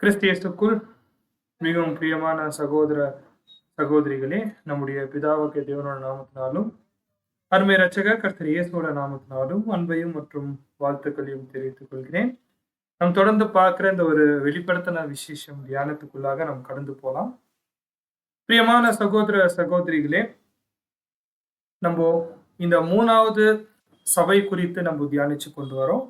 கிறிஸ்தியேசுக்குள் மிகவும் பிரியமான சகோதர சகோதரிகளே, நம்முடைய பிதாவாகிய தேவனோட நாமத்தினாலும் அருமை ரட்சகர் கர்த்தர் இயேசுவோட நாமத்தினாலும் அன்பையும் மற்றும் வாழ்த்துக்களையும் தெரிவித்துக் கொள்கிறேன். நாம் தொடர்ந்து பார்க்கிற இந்த ஒரு வெளிப்படுத்தின விசேஷம் தியானத்துக்குள்ளாக நாம் கடந்து போலாம். பிரியமான சகோதர சகோதரிகளே, நம்ம இந்த 3வது சபை குறித்து நம்ம தியானிச்சு கொண்டு வரோம்.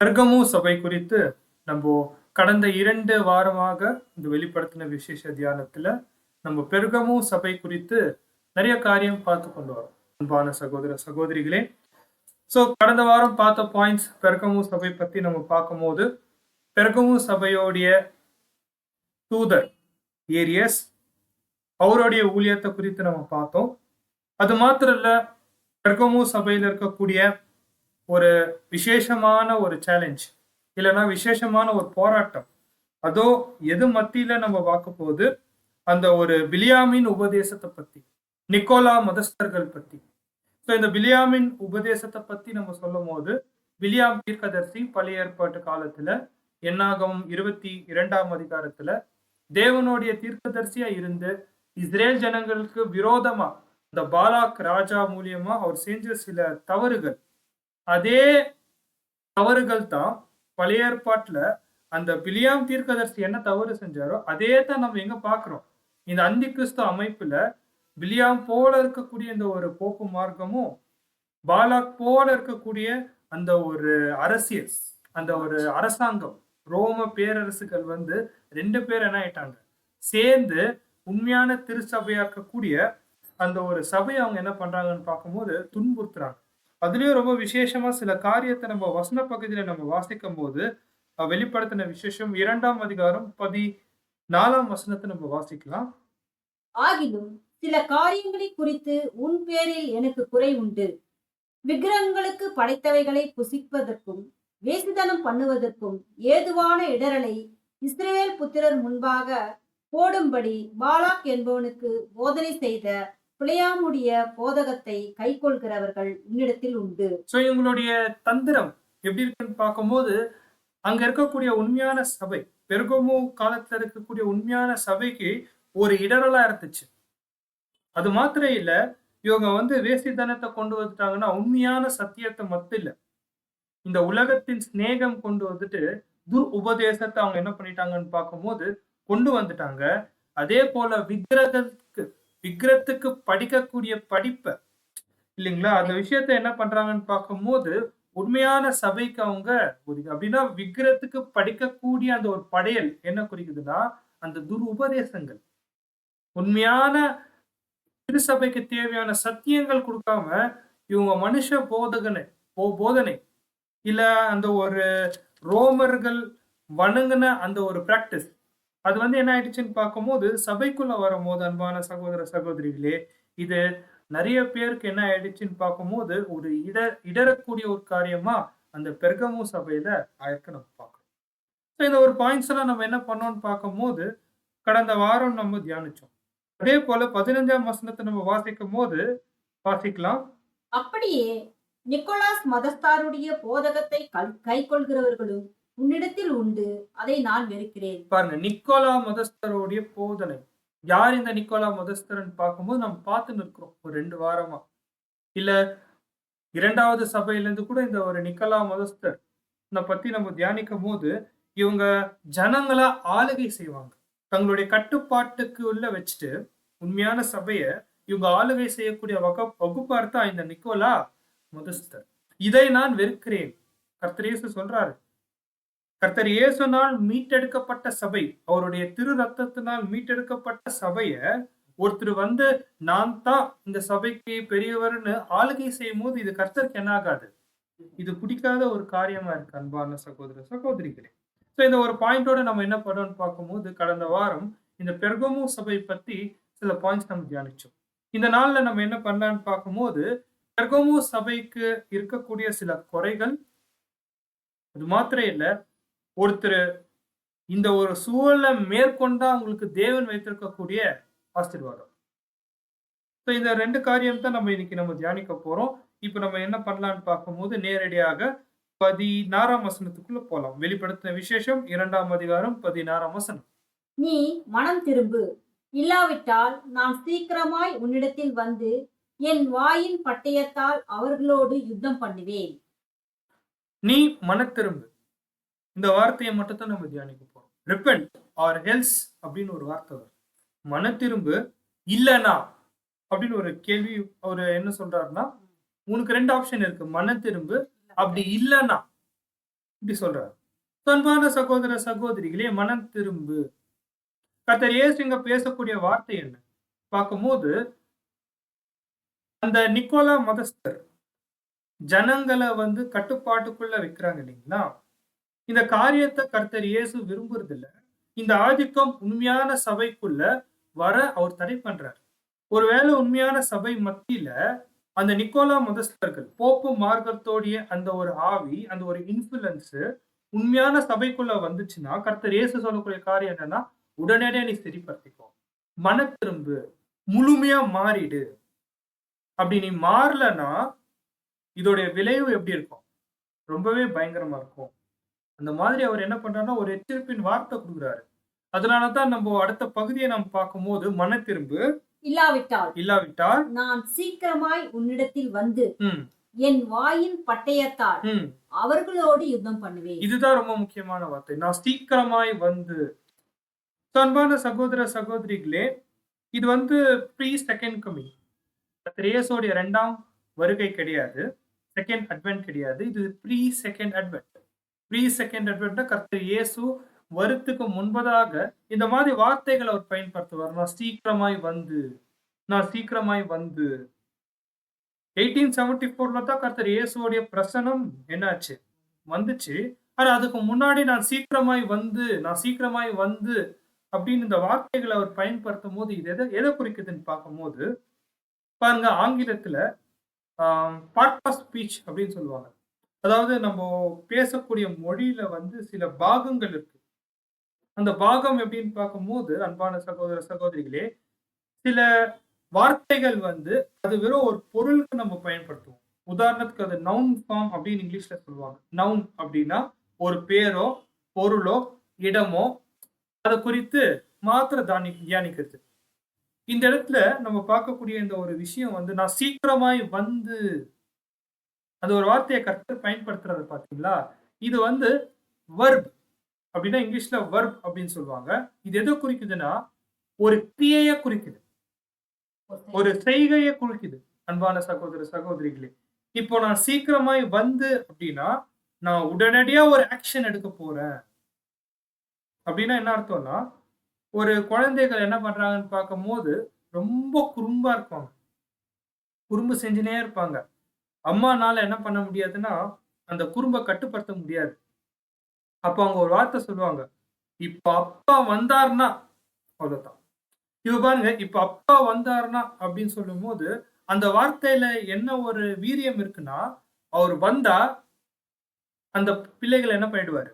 பெர்கமு சபை குறித்து நம்ம கடந்த 2 வாரமாக இந்த வெளிப்படுத்தின விசேஷ தியானத்துல நம்ம பெர்கமு சபை குறித்து நிறைய காரியம் பார்த்து கொண்டு வரோம். அன்பான சகோதர சகோதரிகளே, கடந்த வாரம் பார்த்த பாயிண்ட்ஸ் பெர்கமு சபை பத்தி நம்ம பார்க்கும்போது, பெர்கமு சபையோடைய தூதர் ஏரியஸ் அவருடைய ஊழியத்தை குறித்து நம்ம பார்த்தோம். அது மாத்திரம் இல்ல, பெர்கமு சபையில இருக்கக்கூடிய ஒரு விசேஷமான ஒரு சேலஞ்ச் இல்லைன்னா விசேஷமான ஒரு போராட்டம், அதோ எது மத்தியில நம்ம பார்க்க போது அந்த ஒரு பிலியாமின் உபதேசத்தை பத்தி, நிக்கோலா மதஸ்தர்கள் பத்தி. இந்த பிலியாமின் உபதேசத்தை பத்தி நம்ம சொல்லும் போது, பிலியாம் தீர்க்கதரிசி பழைய ஏற்பாட்டு காலத்துல என்னாகமம் 22ஆம் அதிகாரத்துல தேவனுடைய தீர்க்கதரிசியா இருந்து இஸ்ரேல் ஜனங்களுக்கு விரோதமா இந்த பாலாக் ராஜா மூலியமா அவர் செஞ்ச சில தவறுகள், அதே தவறுகள் தான் பழைய ஏற்பாட்டுல அந்த பிலியாம் தீர்க்கதரிசி என்ன தவறு செஞ்சாரோ அதே தான் நம்ம எங்க பாக்குறோம். இந்த அந்தி கிறிஸ்து அமைப்புல பிலியாம் போல இருக்கக்கூடிய இந்த ஒரு போக்கு மார்க்கமும், பாலாக் போல இருக்கக்கூடிய அந்த ஒரு அரசியல், அந்த ஒரு அரசாங்கம், ரோம பேரரசுகள் 2 பேர் என்ன ஆயிட்டாங்க சேர்ந்து உண்மையான திருச்சபையா இருக்கக்கூடிய அந்த ஒரு சபையை அவங்க என்ன பண்றாங்கன்னு பார்க்கும்போது துன்புறுத்துறாங்க. அதுலயும் ரொம்ப விசேஷமா சில காரியத்தை நம்ம வசன பகுதியில நம்ம வாசிக்கும் போது, வெளிப்படுத்தின விசேஷம் 2ஆம் அதிகாரம் 14ஆம் வசனத்தை நம்ம வாசிக்கலாம். ஆகிலும் சில காரியங்களை குறித்து உன் பேரில் எனக்கு குறை உண்டு. விக்கிரகங்களுக்கு படைத்தவைகளை புசிப்பதற்கும் வேசித்தனம் பண்ணுவதற்கும் ஏதுவான இடரலை இஸ்ரவேல் புத்திரர் முன்பாக போடும்படி பாலாக் என்பவனுக்கு போதனை செய்த பிலியாமுடைய போதகத்தை கை கொள்கிறவர்கள் உன்னிடத்தில் உண்டு. இவங்களுடைய தந்திரம் எப்படி இருக்குன்னு பார்க்கும்போது, அங்க இருக்கக்கூடிய உண்மையான சபை, பெர்கமு காலத்துல இருக்கக்கூடிய உண்மையான சபைக்கு ஒரு இடரலா இருந்துச்சு. அது மாத்திரம் இல்ல, இவங்க வேசித்தனத்தை கொண்டு வந்துட்டாங்கன்னா உண்மையான சத்தியத்தை மட்டும் இல்ல, இந்த உலகத்தின் சிநேகம் கொண்டு வந்துட்டு துர் உபதேசத்தை அவங்க என்ன பண்ணிட்டாங்கன்னு பார்க்கும்போது கொண்டு வந்துட்டாங்க. அதே போல விக்கிரத்துக்கு படிக்கக்கூடிய படிப்பை இல்லைங்களா, அந்த விஷயத்த என்ன பண்றாங்கன்னு பார்க்கும்போது உண்மையான சபைக்கு அவங்க அப்படின்னா விக்கிரத்துக்கு படிக்கக்கூடிய அந்த ஒரு படையல் என்ன குறிக்குதுன்னா அந்த துர் உபதேசங்கள், உண்மையான திருசபைக்கு தேவையான சத்தியங்கள் கொடுக்காம இவங்க மனுஷ போதனை இல்ல அந்த ஒரு ரோமர்கள் வணங்கின அந்த ஒரு பிராக்டிஸ், அது என்ன ஆயிடுச்சுன்னு பார்க்கும்போது சபைக்குள்ள வரும்போது அன்பான சகோதர சகோதரிகளே, இது நிறைய பேருக்கு என்ன ஆயிடுச்சுன்னு பார்க்கும்போது ஒரு இடரக்கூடிய ஒரு காரியமா அந்த பெர்கமு சபையில ஆயிருக்கு நம்ம பார்க்கணும். இந்த ஒரு பாயிண்ட்ஸ் எல்லாம் நம்ம என்ன பண்ணோம்னு பார்க்கும்போது கடந்த வாரம் நம்ம தியானிச்சோம். அதே போல 15ஆம் வசனத்தை நம்ம வாசிக்கும் போது வாசிக்கலாம். அப்படியே நிக்கோலாஸ் மதஸ்தாருடைய போதகத்தை கை கொள்கிறவர்களும் உன்னிடத்தில் உண்டு, அதை நான் வெறுக்கிறேன். பாருங்க, நிக்கோலா மதஸ்தருடைய போதனை. யார் இந்த நிக்கோலா மதஸ்தரன் பார்க்கும்போது நம்ம பார்த்து நிற்கிறோம் ஒரு 2 வாரமா. இல்ல 2வது சபையில இருந்து கூட இந்த ஒரு நிக்கோலா மதஸ்தர் பத்தி நம்ம தியானிக்கும் போது இவங்க ஜனங்களா ஆளுகை செய்வாங்க. தங்களுடைய கட்டுப்பாட்டுக்கு உள்ள வச்சுட்டு உண்மையான சபைய இவங்க ஆளுகை செய்யக்கூடிய வகுப்பார் தான் இந்த நிக்கோலா மதஸ்தர். இதை நான் வெறுக்கிறேன். கர்த்தர் இயேசு சொல்றாரு, கர்த்தர் இயேசுனால் மீட்டெடுக்கப்பட்ட சபை, அவருடைய திரு ரத்தத்தினால் மீட்டெடுக்கப்பட்ட சபைய ஒருத்தர் நான் தான் இந்த சபைக்கு பெரியவர்னு ஆளுகை செய்யும் போது இது கர்த்தருக்கு என்ன ஆகாது, இது பிடிக்காத ஒரு காரியமா இருக்கு அன்பான சகோதர சகோதரிகளே. இந்த ஒரு பாயிண்டோட நம்ம என்ன பண்ணோம்னு பார்க்கும்போது கடந்த வாரம் இந்த பெர்கமு சபை பத்தி சில பாயிண்ட்ஸ் நம்ம தியானிச்சோம். இந்த நாள்ல நம்ம என்ன பண்ணலான்னு பார்க்கும்போது பெர்கமு சபைக்கு இருக்கக்கூடிய சில குறைகள், அது மாத்திரம் இல்ல, ஒருத்தர் இந்த ஒரு சூழலை மேற்கொண்டா உங்களுக்கு தேவன் வைத்திருக்கக்கூடிய ஆசீர்வாதம். இந்த 2 காரியம் தான் நம்ம இன்னைக்கு தியானிக்க போறோம். இப்ப நம்ம என்ன பண்ணலாம்னு பார்க்கும்போது நேரடியாக 16ஆம் வசனத்துக்குள்ள போலாம். வெளிப்படுத்தின விசேஷம் 2ஆம் அதிகாரம் 16ஆம் வசனம். நீ மனம் திரும்பு, இல்லாவிட்டால் நான் சீக்கிரமாய் உன்னிடத்தில் வந்து என் வாயின் பட்டயத்தால் அவர்களோடு யுத்தம் பண்ணுவேன். நீ மனத்திரும்பு. இந்த வார்த்தையை மட்டும் தான் நம்ம தியானிக்க போறோம். repent or else அப்படின்னு ஒரு வார்த்தை வரும். மனத்திரும்பு இல்லனா அப்படின்னு ஒரு கேள்வி அவரு என்ன சொல்றாருன்னா, உனக்கு 2 ஆப்ஷன் இருக்கு. மனத்திரும்பு அப்படி இல்லனா இப்படி சொல்றாரு. அன்பான சகோதர சகோதரிகளே, மனம் திரும்பு. கர்த்தர் இயேசு இங்க பேசக்கூடிய வார்த்தை என்ன பார்க்கும்போது, அந்த நிக்கோலா மதஸ்தர் ஜனங்களை வந்து கட்டுப்பாட்டுக்குள்ள வைக்கிறாங்க இல்லைங்களா? இந்த காரியத்தை கர்த்தர் இயேசு விரும்புறது இல்ல. இந்த ஆதிக்கம் உண்மையான சபைக்குள்ள வர அவர் தடை பண்றார். ஒருவேளை உண்மையான சபை மத்தியில அந்த நிக்கோலா மதஸ்தர்கள் போப்பு மார்க்கத்தோடைய அந்த ஒரு ஆவி, அந்த ஒரு இன்ஃபுளுன்ஸ் உண்மையான சபைக்குள்ள வந்துச்சுன்னா, கர்த்தர் இயேசு சொல்லக்கூடிய காரியம் என்னன்னா, உடனடியா நீ சரிப்படுத்திக்கோ, மனத்திரும்பு, முழுமையா மாறிடு. அப்படி நீ மாறலன்னா இதோடைய விளைவு எப்படி இருக்கும்? ரொம்பவே பயங்கரமா இருக்கும். அந்த மாதிரி அவர் என்ன பண்றாருன்னா, ஒரு எச்சரிப்பின் வார்த்தை கொடுக்குறாரு. அதனாலதான் நம்ம அடுத்த பகுதியை நாம் பார்க்கும்போது, மனத்திரும்பு இல்லாவிட்டால் நான் சீக்கிரமாய் உன்னிடத்தில் வந்து என் வாயின் பட்டயத்தால் அவர்களோடு யுத்தம் பண்ணுவேன். இதுதான் ரொம்ப முக்கியமான வார்த்தை. நான் சீக்கிரமாய் வந்து. அன்பான சகோதர சகோதரிகளே, இது வந்து ப்ரீ செகண்ட் கமிங். இயேசுவோடைய 2ஆம் வருகை கிடையாது. செகண்ட் அட்வென்ட் கிடையாது. இது pre second advent. Pre second அட்வென்ட்னா கர்த்தர் இயேசு வருத்துக்கு முன்பதாக இந்த மாதிரி வார்த்தைகளை அவர் பயன்படுத்துவார். நான் சீக்கிரமாய் வந்து, நான் சீக்கிரமாய் வந்து. 1874 தான் கர்த்தர் இயேசுவோடைய பிரசனம் என்னாச்சு வந்துச்சு. ஆனா அதுக்கு முன்னாடி நான் சீக்கிரமாய் வந்து, நான் சீக்கிரமாய் வந்து அப்படின்னு இந்த வார்த்தைகளை அவர் பயன்படுத்தும் போது இது எதை குறிக்குதுன்னு பார்க்கும்போது பாருங்க, ஆங்கிலத்துல பார்ட் ஆஃப் ஸ்பீச் அப்படின்னு சொல்லுவாங்க. அதாவது நம்ம பேசக்கூடிய மொழியில வந்து சில பாகங்கள் இருக்கு. அந்த பாகம் எப்படின்னு பார்க்கும்போது, அன்பான சகோதர சகோதரிகளே, சில வார்த்தைகள் வந்து அது வெறும் ஒரு பொருளுக்கு நம்ம பயன்படுத்துவோம். உதாரணத்துக்கு அது நவுன் ஃபார்ம் அப்படின்னு இங்கிலீஷ்ல சொல்லுவாங்க. நவுன் அப்படின்னா ஒரு பேரோ பொருளோ இடமோ அதை குறித்து மாத்திர தியானிக்கிறது. இந்த இடத்துல நம்ம பார்க்கக்கூடிய இந்த ஒரு விஷயம் வந்து நான் சீக்கிரமாய் வந்து, அந்த ஒரு வார்த்தையை கர்த்தர் பயன்படுத்துறது பாத்தீங்களா? இது வந்து வர்ப் அப்படின்னா இங்கிலீஷ்ல வர்ப் அப்படின்னு சொல்லுவாங்க. இது எதை குறிக்குதுன்னா ஒரு கிரியையை குறிக்குது, ஒரு செய்கையை குறிக்குது. அன்பான சகோதர சகோதரிகளே, இப்போ நான் சீக்கிரமாய் வந்து அப்படின்னா நான் உடனடியா ஒரு ஆக்ஷன் எடுக்க போறேன் அப்படின்னா என்ன அர்த்தம்னா, ஒரு குழந்தைகள் என்ன பண்றாங்கன்னு பார்க்கும்போது ரொம்ப குறும்பா இருப்பாங்க, குறும்பு செஞ்சுனே இருப்பாங்க. அம்மானால என்ன பண்ண முடியாதுன்னா அந்த குறும்பை கட்டுப்படுத்த முடியாது. அப்ப அவங்க ஒரு வார்த்தை சொல்லுவாங்க, இப்ப அப்பா வந்தாருன்னா அவ்வளவுதான். இப்ப பாருங்க, இப்ப அப்பா வந்தாருன்னா அப்படின்னு சொல்லும் போது அந்த வார்த்தையில என்ன ஒரு வீரியம் இருக்குன்னா, அவர் வந்தா அந்த பிள்ளைகளை என்ன பண்ணிடுவாரு,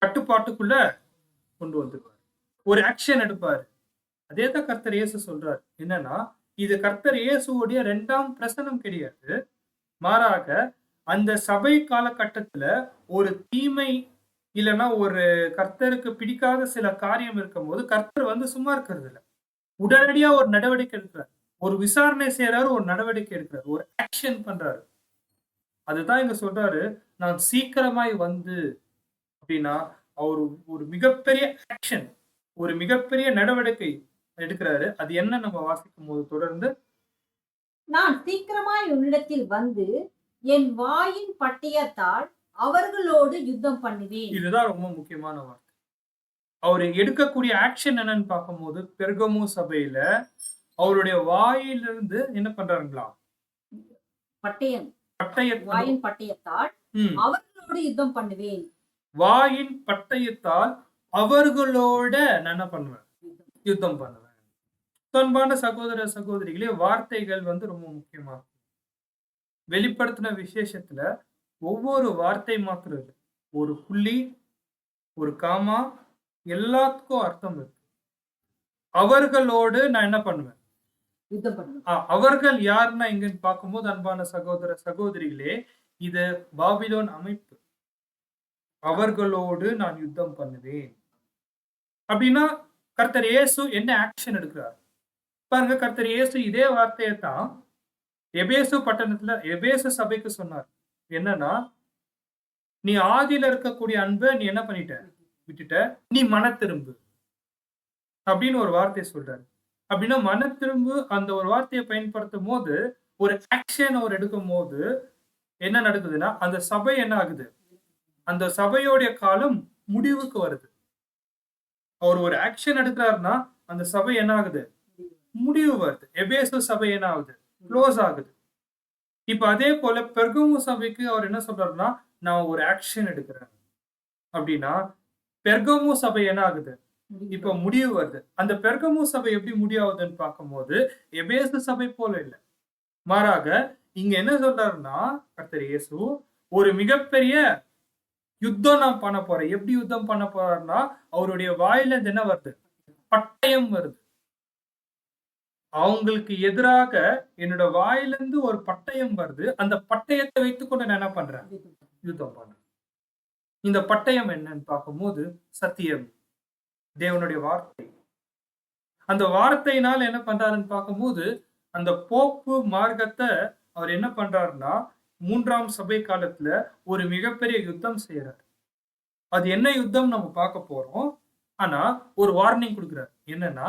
கட்டுப்பாட்டுக்குள்ள கொண்டு வந்துருவாரு, ஒரு ஆக்ஷன் எடுப்பாரு. அதே தான் கர்த்தர் இயேசு சொல்றாரு. என்னன்னா, இது கர்த்தர் இயேசுவோடைய 2ஆம் பிரசனம் கிடையாது. மாறாக அந்த சபை காலகட்டத்துல ஒரு தீமை இல்லைன்னா ஒரு கர்த்தருக்கு பிடிக்காத சில காரியம் இருக்கும் போது கர்த்தர் வந்து சும்மா இருக்கிறது இல்லை, உடனடியா ஒரு நடவடிக்கை எடுக்கிறார், ஒரு விசாரணை செய்யறாரு, ஒரு நடவடிக்கை எடுக்கிறார், ஒரு ஆக்ஷன் பண்றாரு. அதுதான் இங்க சொல்றாரு, நான் சீக்கிரமாய் வந்து அப்படின்னா அவர் ஒரு மிகப்பெரிய ஆக்ஷன், ஒரு மிகப்பெரிய நடவடிக்கை எடுக்கிறாரு. அது என்ன நம்ம வாசிக்கும் போது தொடர்ந்து, நான் சீக்கிரமாய் உன்னிடத்தில் வந்து என் வாயின் பட்டயத்தால் அவர்களோடு யுத்தம் பண்ணுவேன். இதுதான் ரொம்ப முக்கியமான வார்த்தை. அவர் எடுக்கக்கூடிய ஆக்ஷன் என்னன்னு பார்க்கும்போது, பெர்கமு சபையில அவருடைய வாயிலிருந்து என்ன பண்றாங்களா, வாயின் பட்டயத்தால் அவர்களோடு யுத்தம் பண்ணுவேன். வாயின் பட்டயத்தால் அவர்களோட நான் என்ன பண்ணுவேன், யுத்தம் பண்ணுவேன். அன்பான சகோதர சகோதரிகளே, வார்த்தைகள் வந்து ரொம்ப முக்கியமா. வெளிப்படுத்தின விசேஷத்துல ஒவ்வொரு வார்த்தை மாத்திரம் இல்லை, ஒரு புள்ளி, ஒரு காமா, எல்லாத்துக்கும் அர்த்தம் இருக்கு. அவர்களோடு நான் என்ன பண்ணுவேன், யுத்தம் பண்ணுவேன். அவர்கள் யாருன்னா இங்கன்னு பார்க்கும்போது அன்பான சகோதர சகோதரிகளே, இது பாபிலோன் அமைப்பு. அவர்களோடு நான் யுத்தம் பண்ணுவேன். அப்படின்னா கர்த்தர் இயேசு என்ன ஆக்ஷன் எடுக்கிறார் பாருங்க. கர்த்தர் இயேசு இதே வார்த்தையை தான் எபேசு பட்டணத்துல எபேசு சபைக்கு சொன்னார். என்னன்னா, நீ ஆதியில இருக்கக்கூடிய அன்பை நீ என்ன பண்ணிட்ட, விட்டுட்ட, நீ மன திரும்பு அப்படின்னு ஒரு வார்த்தையை சொல்றாரு. அப்படின்னா மன திரும்பு அந்த ஒரு வார்த்தையை பயன்படுத்தும் போது, ஒரு ஆக்ஷன் அவர் எடுக்கும் போது என்ன நடக்குதுன்னா, அந்த சபை என்ன ஆகுது, அந்த சபையோடைய காலம் முடிவுக்கு வருது. அவர் ஒரு ஆக்ஷன் எடுக்கிறாருன்னா அந்த சபை என்ன ஆகுது, முடிவு வருது. எபேசு சபை என்ன ஆகுது, க்ளோஸ் ஆகுது. இப்ப அதே போல பெர்கமு சபைக்கு அவர் என்ன சொல்றாருன்னா, நான் ஒரு ஆக்ஷன் எடுக்கிறேன் அப்படின்னா, பெர்கமு சபை என்ன ஆகுது, இப்ப முடிவு வருது. அந்த பெர்கமு சபை எப்படி முடியாதுன்னு பார்க்கும்போது எபேசு சபை போல இல்லை. மாறாக இங்க என்ன சொல்றாருன்னா, கர்த்தர் இயேசு ஒரு மிகப்பெரிய யுத்தம் நான் பண்ண போறேன். எப்படி யுத்தம் பண்ண போறாருன்னா, அவருடைய வாயில இருந்து என்ன வருது, பட்டயம் வருது. அவங்களுக்கு எதிராக என்னோட வாயிலிருந்து ஒரு பட்டயம் வருது. அந்த பட்டயத்தை வைத்துக்கொண்டு நான் என்ன பண்றேன், யுத்தம் பண்றேன். இந்த பட்டயம் என்னன்னு பார்க்கும்போது சத்தியம், தேவனுடைய வார்த்தை. அந்த வார்த்தையினால் என்ன பண்றாருன்னு பார்க்கும்போது, அந்த போப்பு மார்க்கத்தை அவர் என்ன பண்றாருன்னா, 3ஆம் சபை காலத்துல ஒரு மிகப்பெரிய யுத்தம் செய்யறாரு. அது என்ன யுத்தம் நம்ம பார்க்க போறோம். ஆனா ஒரு வார்னிங் கொடுக்கிறார். என்னன்னா,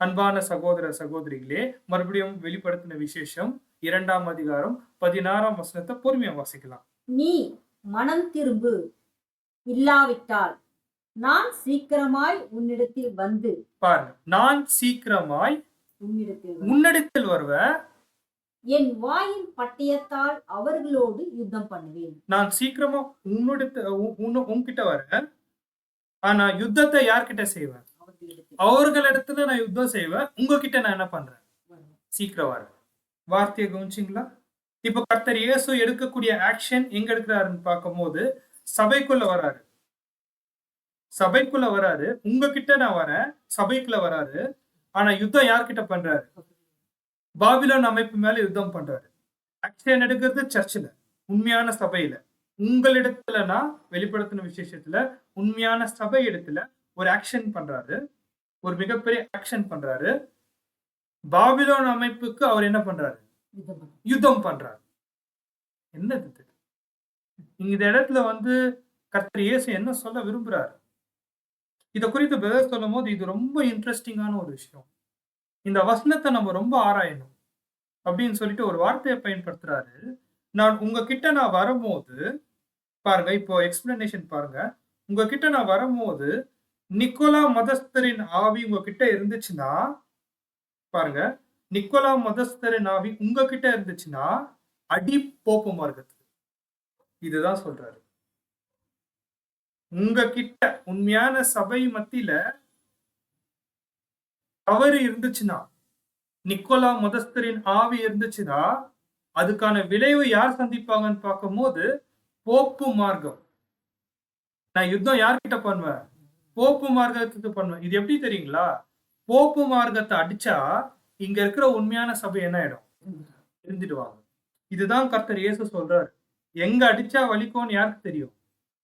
அன்பான சகோதர சகோதரிகளே, மறுபடியும் வெளிப்படுத்தின விசேஷம் 2ஆம் அதிகாரம் 16ஆம் வசனத்தை பொறுமையா வாசிக்கலாம். நீ மனம் திரும்பு, இல்லாவிட்டால் நான் சீக்கிரமாய் உன்னிடத்தில் வந்து பாருங்க, நான் சீக்கிரமாய் உன்னிடத்தில் வருவேன், என் வாயின் பட்டயத்தால் அவர்களோடு யுத்தம் பண்ணுவேன். நான் சீக்கிரமா உன்கிட்ட வரேன். ஆனா யுத்தத்தை யார்கிட்ட செய்வேன், அவர்களிடத்துல நான் யுத்தம் செய்வேன். உங்ககிட்ட நான் என்ன பண்றேன், சீக்கிரம் வரேன். வார்த்தையை கவனிச்சிங்களா? இப்ப கர்த்தர் இயேசு எடுக்கக்கூடிய ஆக்ஷன் எங்க எடுக்கிறாருன்னு பார்க்கும்போது சபைக்குள்ள வராரு. சபைக்குள்ள வராரு, உங்ககிட்ட நான் வரேன், சபைக்குள்ள வராரு. ஆனா யுத்தம் யார்கிட்ட பண்றாரு, பாபிலோன் அமைப்பு மேல யுத்தம் பண்றாரு. ஆக்ஷன் எடுக்கிறது சர்ச்சில், உண்மையான சபையில. உங்களிடத்துலனா வெளிப்படுத்தின விசேஷத்துல உண்மையான சபை இடத்துல ஒரு ஆக்ஷன் பண்றாரு, ஒரு மிகப்பெரிய ஆக்ஷன் பண்றாரு. பாபிலோன் அமைப்புக்கு அவர் என்ன பண்றாரு, யுத்தம் பண்றாரு. என்னது இந்த இடத்துல கர்த்தர் இயேசு என்ன சொல்ல விரும்புறாரு, இத குறித்து பிரதர் சொல்லும் போது இது ரொம்ப இன்ட்ரெஸ்டிங்கான ஒரு விஷயம். இந்த வசனத்தை நம்ம ரொம்ப ஆராயணும் அப்படின்னு சொல்லிட்டு ஒரு வார்த்தையை பயன்படுத்துறாரு. நான் உங்ககிட்ட நான் வரும்போது பாருங்க, இப்போ எக்ஸ்பிளனேஷன் பாருங்க. உங்ககிட்ட நான் வரும்போது நிக்கோலா மதஸ்தரின் ஆவி உங்ககிட்ட இருந்துச்சுன்னா, பாருங்க, நிக்கோலா மதஸ்தரின் ஆவி உங்ககிட்ட இருந்துச்சுன்னா அடி போப்பு மார்க்கத்துக்கு. இதுதான் சொல்றாரு. உங்ககிட்ட உண்மையான சபை மத்தியில தவறு இருந்துச்சுன்னா, நிக்கோலா மதஸ்தரின் ஆவி இருந்துச்சுன்னா, அதுக்கான விளைவு யார் சந்திப்பாங்கன்னு பார்க்கும்போது போப்பு மார்க்கம். நான் யுத்தம் யார்கிட்ட பண்ணுவேன், போப்பு மார்க்கத்துக்கு பண்ணுவேன். இது எப்படி தெரியுங்களா, போப்பு மார்க்கத்தை அடிச்சா இங்க இருக்கிற உண்மையான சபை என்ன ஆயிடும், இருந்துடுவாங்க. இதுதான் கர்த்தர் இயேசு சொல்றாரு. எங்க அடிச்சா வலிக்கும்னு யாருக்கு தெரியும்,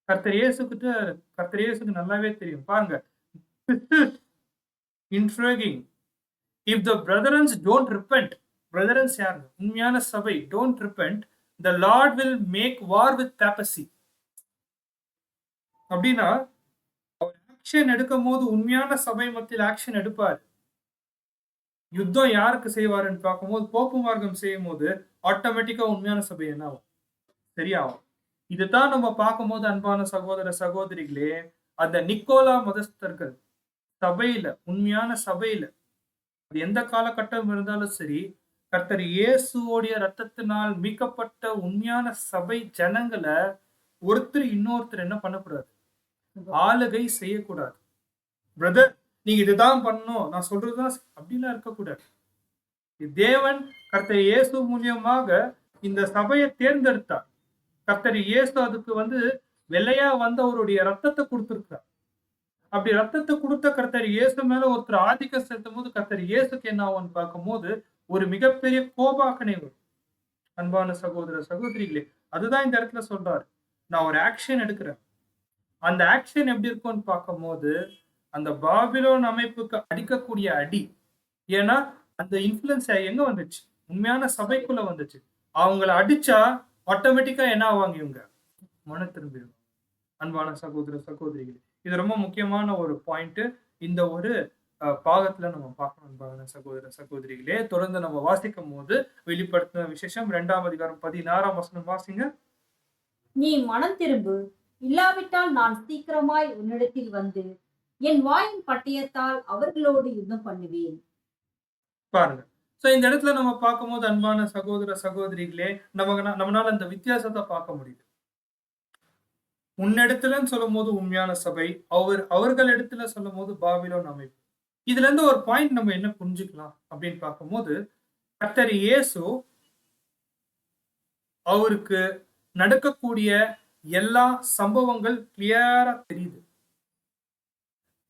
கர்த்தர் இயேசுக்கு நல்லாவே தெரியும். பாருங்க, intriguing. If the brethren don't repent, brethren யாருங்க, உண்மையான சபை, don't repent, the Lord will make war with papacy. அப்படின்னா ஆக்ஷன் எடுக்கும் போது உண்மையான சபை மத்தியில் ஆக்ஷன் எடுப்பார். யுத்தம் யாருக்கு செய்வாருன்னு பார்க்கும்போது போப்பு மார்க்கம் செய்யும் போது ஆட்டோமேட்டிக்கா உண்மையான சபை என்ன ஆகும், சரியாகும். இதுதான் நம்ம பார்க்கும்போது அன்பான சகோதர சகோதரிகளே, அந்த நிக்கோலா மதஸ்தர்கள் சபையில, உண்மையான சபையில, அது எந்த காலகட்டம் இருந்தாலும் சரி, கர்த்தர் இயேசுவோடைய ரத்தத்தினால் மீட்கப்பட்ட உண்மையான சபை ஜனங்களை ஒருத்தர் இன்னொருத்தர் என்ன பண்ணக்கூடாது, ஆளுகை செய்யக்கூடாது. பிரதர் நீங்க இதுதான் பண்ணணும், நான் சொல்றதுதான் அப்படிலாம் இருக்கக்கூடாது. தேவன் கர்த்தர் இயேசு மூலியமாக இந்த சபையை தேர்ந்தெடுத்தார். கர்த்தர் இயேசு அதுக்கு வெள்ளையா அவருடைய ரத்தத்தை கொடுத்திருக்கிறார். அப்படி ரத்தத்தை கொடுத்த கர்த்தர் இயேசு மேல ஒருத்தர் ஆதிக்கம் செலுத்தும் போது கர்த்தர் இயேசுக்கு என்ன ஆகும்னு பார்க்கும்போது ஒரு மிகப்பெரிய கோபாக்கனை வரும். அன்பான சகோதர சகோதரிகளே, அதுதான் இந்த இடத்துல சொல்றாரு. நான் ஒரு ஆக்ஷன் எடுக்கிறேன். அந்த ஆக்ஷன் எப்படி இருக்கும்னு பார்க்கும்போது, அந்த பாபிலோன் அமைப்புக்கு அடிக்கக்கூடிய அடி. ஏன்னா, அந்த இன்ஃப்ளூயன்ஸ் எங்க வந்துச்சு? உண்மையான சபைக்குள்ள வந்துச்சு. அவங்கள அடிச்சா ஆட்டோமேட்டிக்கா என்ன ஆவாங்க இவங்க? மனம் திரும்பிருவாங்க. அன்பான சகோதர, சகோதரிகளே. இது ரொம்ப முக்கியமான ஒரு பாயிண்ட். இந்த ஒரு பாகத்துல நம்ம பார்க்கணும் அன்பான சகோதர, சகோதரிகளே. தொடர்ந்து நம்ம வாசிக்கும்போது வெளிப்படுத்தின விசேஷம் 2ஆம் அதிகாரம் 16ஆம் வசனம் வாசிங்க. நீ மனம் திரும்பு, இல்லாவிட்டால் நான் சீக்கிரமாய் உன்னிடத்தில் வந்து என் வாயின் பட்டயத்தால் அவர்களோடு யுத்தம் பண்ணுவேன். பாருங்க. சோ இந்த இடத்துல நம்ம பார்க்கும்போது அன்பான சகோதர, சகோதரிகளே, நம்மனால அந்த வித்தியாசத்த பார்க்க முடியுது. உன்னிடத்துலன்னு சொல்லும்போது உண்மையான சபை, அவர்களிடத்துல சொல்லும்போது பாபிலோன் அமைப்பு. இதுல இருந்து ஒரு பாயிண்ட் நம்ம என்ன புரிஞ்சுக்கலாம் அப்படின்னு பார்க்கும்போது, கர்த்தர் இயேசு அவருக்கு நடக்கக்கூடிய எல்லா சம்பவங்கள் கிளியரா தெரியுது.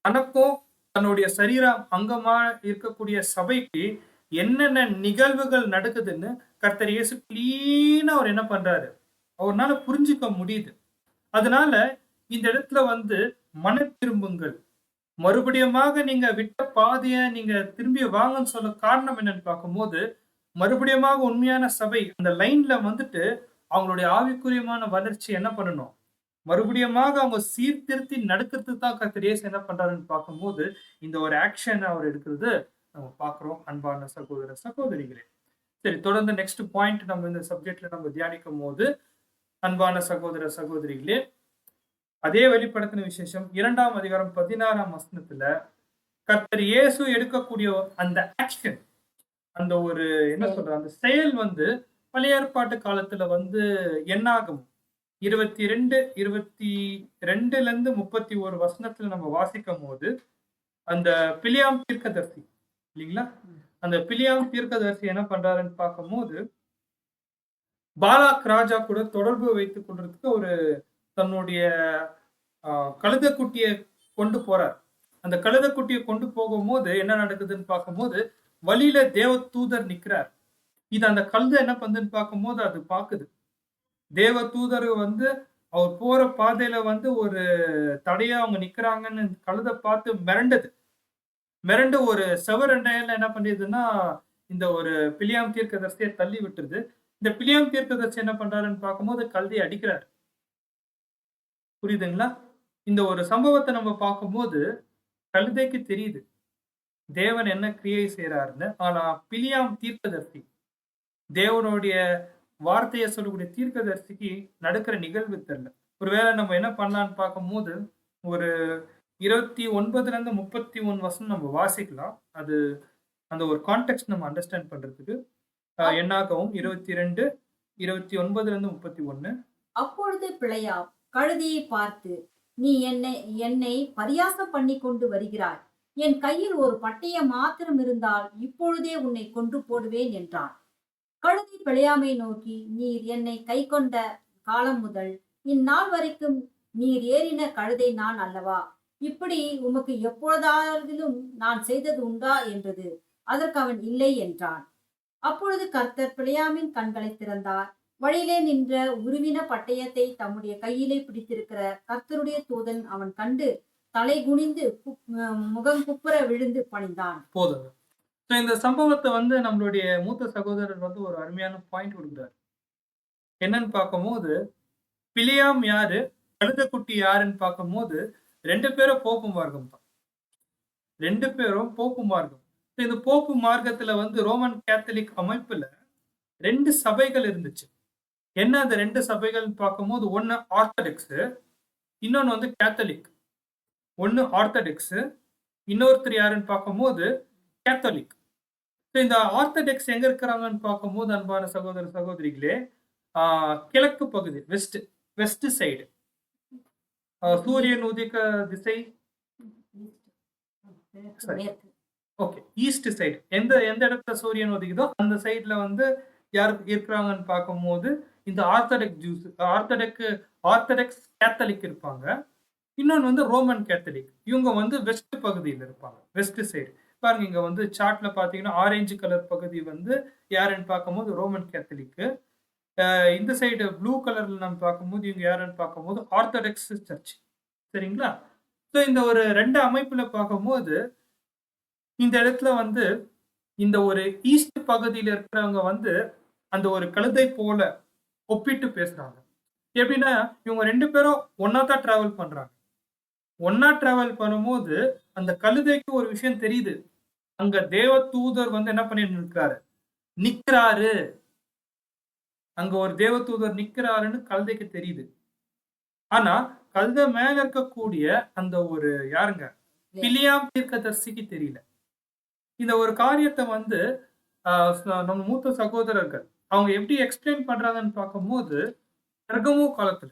தனக்கும் தன்னுடைய சரீர அங்கமா இருக்கக்கூடிய சபைக்கு என்னென்ன நிகழ்வுகள் நடக்குதுன்னு கர்த்தர் இயேசு கிளீனா அவர் என்ன பண்றாரு? அவர்னால புரிஞ்சுக்க முடியுது. அதனால இந்த இடத்துல வந்து மன திரும்புங்கள். மறுபடியுமாக நீங்க விட்ட பாதைய நீங்க திரும்பி வாங்கன்னு சொல்ல காரணம் என்னன்னு பார்க்கும்போது, மறுபடியுமாக உண்மையான சபை அந்த லைன்ல வந்துட்டு அவங்களுடைய ஆவிக்குரியமான வளர்ச்சி என்ன பண்ணணும்? மறுபடியுமாக அவங்க சீர்திருத்தி நடக்கிறதுக்கு தான் கர்த்தர் இயேசு என்ன பண்றாருன்னு பார்க்கும்போது, இந்த ஒரு ஆக்ஷன் அவர் எடுக்கிறது நம்ம பார்க்கிறோம் அன்பான சகோதர, சகோதரிகளே. சரி தொடர்ந்து நெக்ஸ்ட் பாயிண்ட் நம்ம இந்த சப்ஜெக்ட்ல நம்ம தியானிக்கும்போது, அன்பான சகோதர, சகோதரிகளே, அதே வெளிப்படுத்தின விசேஷம் 2ஆம் அதிகாரம் 16ஆம் வசனத்துல கர்த்தர் இயேசு எடுக்கக்கூடிய அந்த ஆக்ஷன், அந்த ஒரு என்ன சொல்ற அந்த செயல் வந்து பழைய ஏற்பாட்டு காலத்துல வந்து என்னாகும் 22ல இருந்து 31 வசனத்துல நம்ம வாசிக்கும் போது அந்த பிலியாம் தீர்க்கதரிசி இல்லைங்களா? அந்த பிலியாம் தீர்க்கதரிசி என்ன பண்றாருன்னு பார்க்கும்போது, பாலாக் ராஜா கூட தொடர்பு வைத்துக் கொள்றதுக்கு ஒரு தன்னுடைய கழுதைக்குட்டிய கொண்டு போறார். அந்த கழுதைக்குட்டிய கொண்டு போகும்போது என்ன நடக்குதுன்னு பார்க்கும்போது, வழியில தேவ தூதர் நிக்கிறார். இது அந்த கழுதை என்ன பண்ணுதுன்னு பார்க்கும்போது அது பாக்குது. தேவ தூதர் வந்து அவர் போற பாதையில வந்து ஒரு தடையா அவங்க நிக்கிறாங்கன்னு கழுதை பார்த்து மிரண்டது. மிரண்டு ஒரு செவரண்டையில என்ன பண்ணிடுதுன்னா, இந்த ஒரு பிலியாம் தீர்க்கதரிசியை தள்ளி விட்டுருது. இந்த பிலியாம் தீர்க்கதரிசி என்ன பண்றாருன்னு பார்க்கும்போது கழுதையை அடிக்கிறார். புரியுதுங்களா? இந்த ஒரு சம்பவத்தை நம்ம பார்க்கும்போது கழுதைக்கு தெரியுது தேவன் என்ன கிரியை செய்யறாருன்னு. ஆனா பிலியாம் தீர்க்கதரிசி தேவனுடைய வார்த்தையை சொல்லக்கூடிய தீர்க்கதரிசிக்கு நடக்கிற நிகழ்வு தெரியல. ஒருவேளை நம்ம என்ன பண்ணலாம்னு பார்க்கும்போது ஒரு 29ல இருந்து 31 வசனம் நம்ம வாசிக்கலாம். அது அந்த ஒரு கான்டெக்ஸ்ட் நம்ம அண்டர்ஸ்டாண்ட் பண்றதுக்கு என்னாகவும் 22, 29ல இருந்து 31. அப்பொழுது பிழையாம் கழுதையை பார்த்து, நீ என்னை பரியாசம் பண்ணி கொண்டு வருகிறாய். என் கையில் ஒரு பட்டயம் மாத்திரம் இருந்தால் இப்பொழுதே உன்னை கொன்று போடுவேன் என்றான். கழுதை பிழையாமை நோக்கி, நீர் என்னை கை கொண்ட காலம் முதல் இந்நாள் வரைக்கும் நீர் ஏறின கழுதை நான் அல்லவா? இப்படி உமக்கு எப்பொழுதாவதிலும் நான் செய்தது உண்டா என்றது. அதற்கு அவன் இல்லை என்றான். அப்பொழுது கர்த்தர் பிழையாமின் கண்களை திறந்தார். வழியிலே நின்ற உருவின பட்டயத்தை தம்முடைய கையிலே பிடித்திருக்கிற கர்த்தருடைய தூதன் அவன் கண்டு தலை குனிந்து முகம் குப்புற விழுந்து பணிந்தான். போதும். இந்த சம்பவத்தை வந்து நம்மளுடைய மூத்த சகோதரர் வந்து ஒரு அருமையான பாயிண்ட் கொடுக்குறாரு. என்னன்னு பார்க்கும்போது பிலியாம் யாரு, கழுதைக்குட்டி யாருன்னு பார்க்கும்போது 2 பேரும் போப்பு மார்க்கம் தான். 2 பேரும் போப்பு மார்க்கம். இந்த போப்பு மார்க்கத்துல வந்து ரோமன் கேத்தலிக் அமைப்புல 2 சபைகள் இருந்துச்சு. என்ன அந்த 2 சபைகள் பார்க்கும்போது ஒன்னு ஆர்த்தடாக்ஸ், இன்னொன்னு வந்து கேத்தலிக். ஒன்னு ஆர்த்தடாக்ஸ், இன்னொருத்தர் யாருன்னு பார்க்கும்போது கேத்தலிக். இந்த ஆர்த்தடாக்ஸ் எங்க இருக்கிறாங்கன்னு பார்க்கும்போது அன்பான சகோதர சகோதரிகளே, கிழக்கு பகுதி வெஸ்ட் சைடு, சூரியன் உதிக்க திசை ஓகே ஈஸ்ட் சைடு, எந்த இடத்துல சூரியன் உதிக்குதோ அந்த சைட்ல வந்து யார் இருக்கிறாங்கன்னு பார்க்கும்போது இந்த ஆர்த்தடாக்ஸ் கேத்தலிக் இருப்பாங்க. இன்னொன்னு வந்து ரோமன் கேத்தலிக். இவங்க வந்து வெஸ்ட் பகுதியில் இருப்பாங்க, வெஸ்ட் சைடு. பாருங்க இங்க வந்து சார்ட்ல பாத்தீங்கன்னா ஆரஞ்சு கலர் பகுதி வந்து யாருன்னு பார்க்கும்போது ரோமன் கேத்தலிக், இந்த சைடு ப்ளூ கலர்ல நம்ம பார்க்கும்போது இவங்க யாருன்னு பார்க்கும்போது ஆர்த்தடாக்ஸ் சர்ச். சரிங்களா? ஸோ இந்த ஒரு 2 அமைப்புல பார்க்கும்போது, இந்த இடத்துல வந்து இந்த ஒரு ஈஸ்ட் பகுதியில இருக்கிறவங்க வந்து அந்த ஒரு கழுதை போல ஒப்பிட்டு பேசுறாங்க. எப்படின்னா, இவங்க 2 பேரும் ஒண்ணா தான் டிராவல் பண்றாங்க. ஒண்ணா டிராவல் பண்ணும்போது, அந்த கழுதைக்கு ஒரு விஷயம் தெரியுது. அங்க தேவ தூதர் வந்து என்ன பண்ணிட்டு நிற்கிறாரு? நிக்கிறாரு. அங்க ஒரு தேவ தூதர் நிக்கிறாருன்னு கழுதைக்கு தெரியுது. ஆனா, கழுதை மேல இருக்கக்கூடிய அந்த ஒரு யாருங்க? பிலியாம் தீர்க்கதரிசிக்கு தெரியல. இந்த ஒரு காரியத்த வந்து அ நம்ம மூத்த சகோதரர்கள் அவங்க எப்படி எக்ஸ்பிளைன் பண்றாங்கன்னு பார்க்கும்போது, பெர்கமு காலத்துல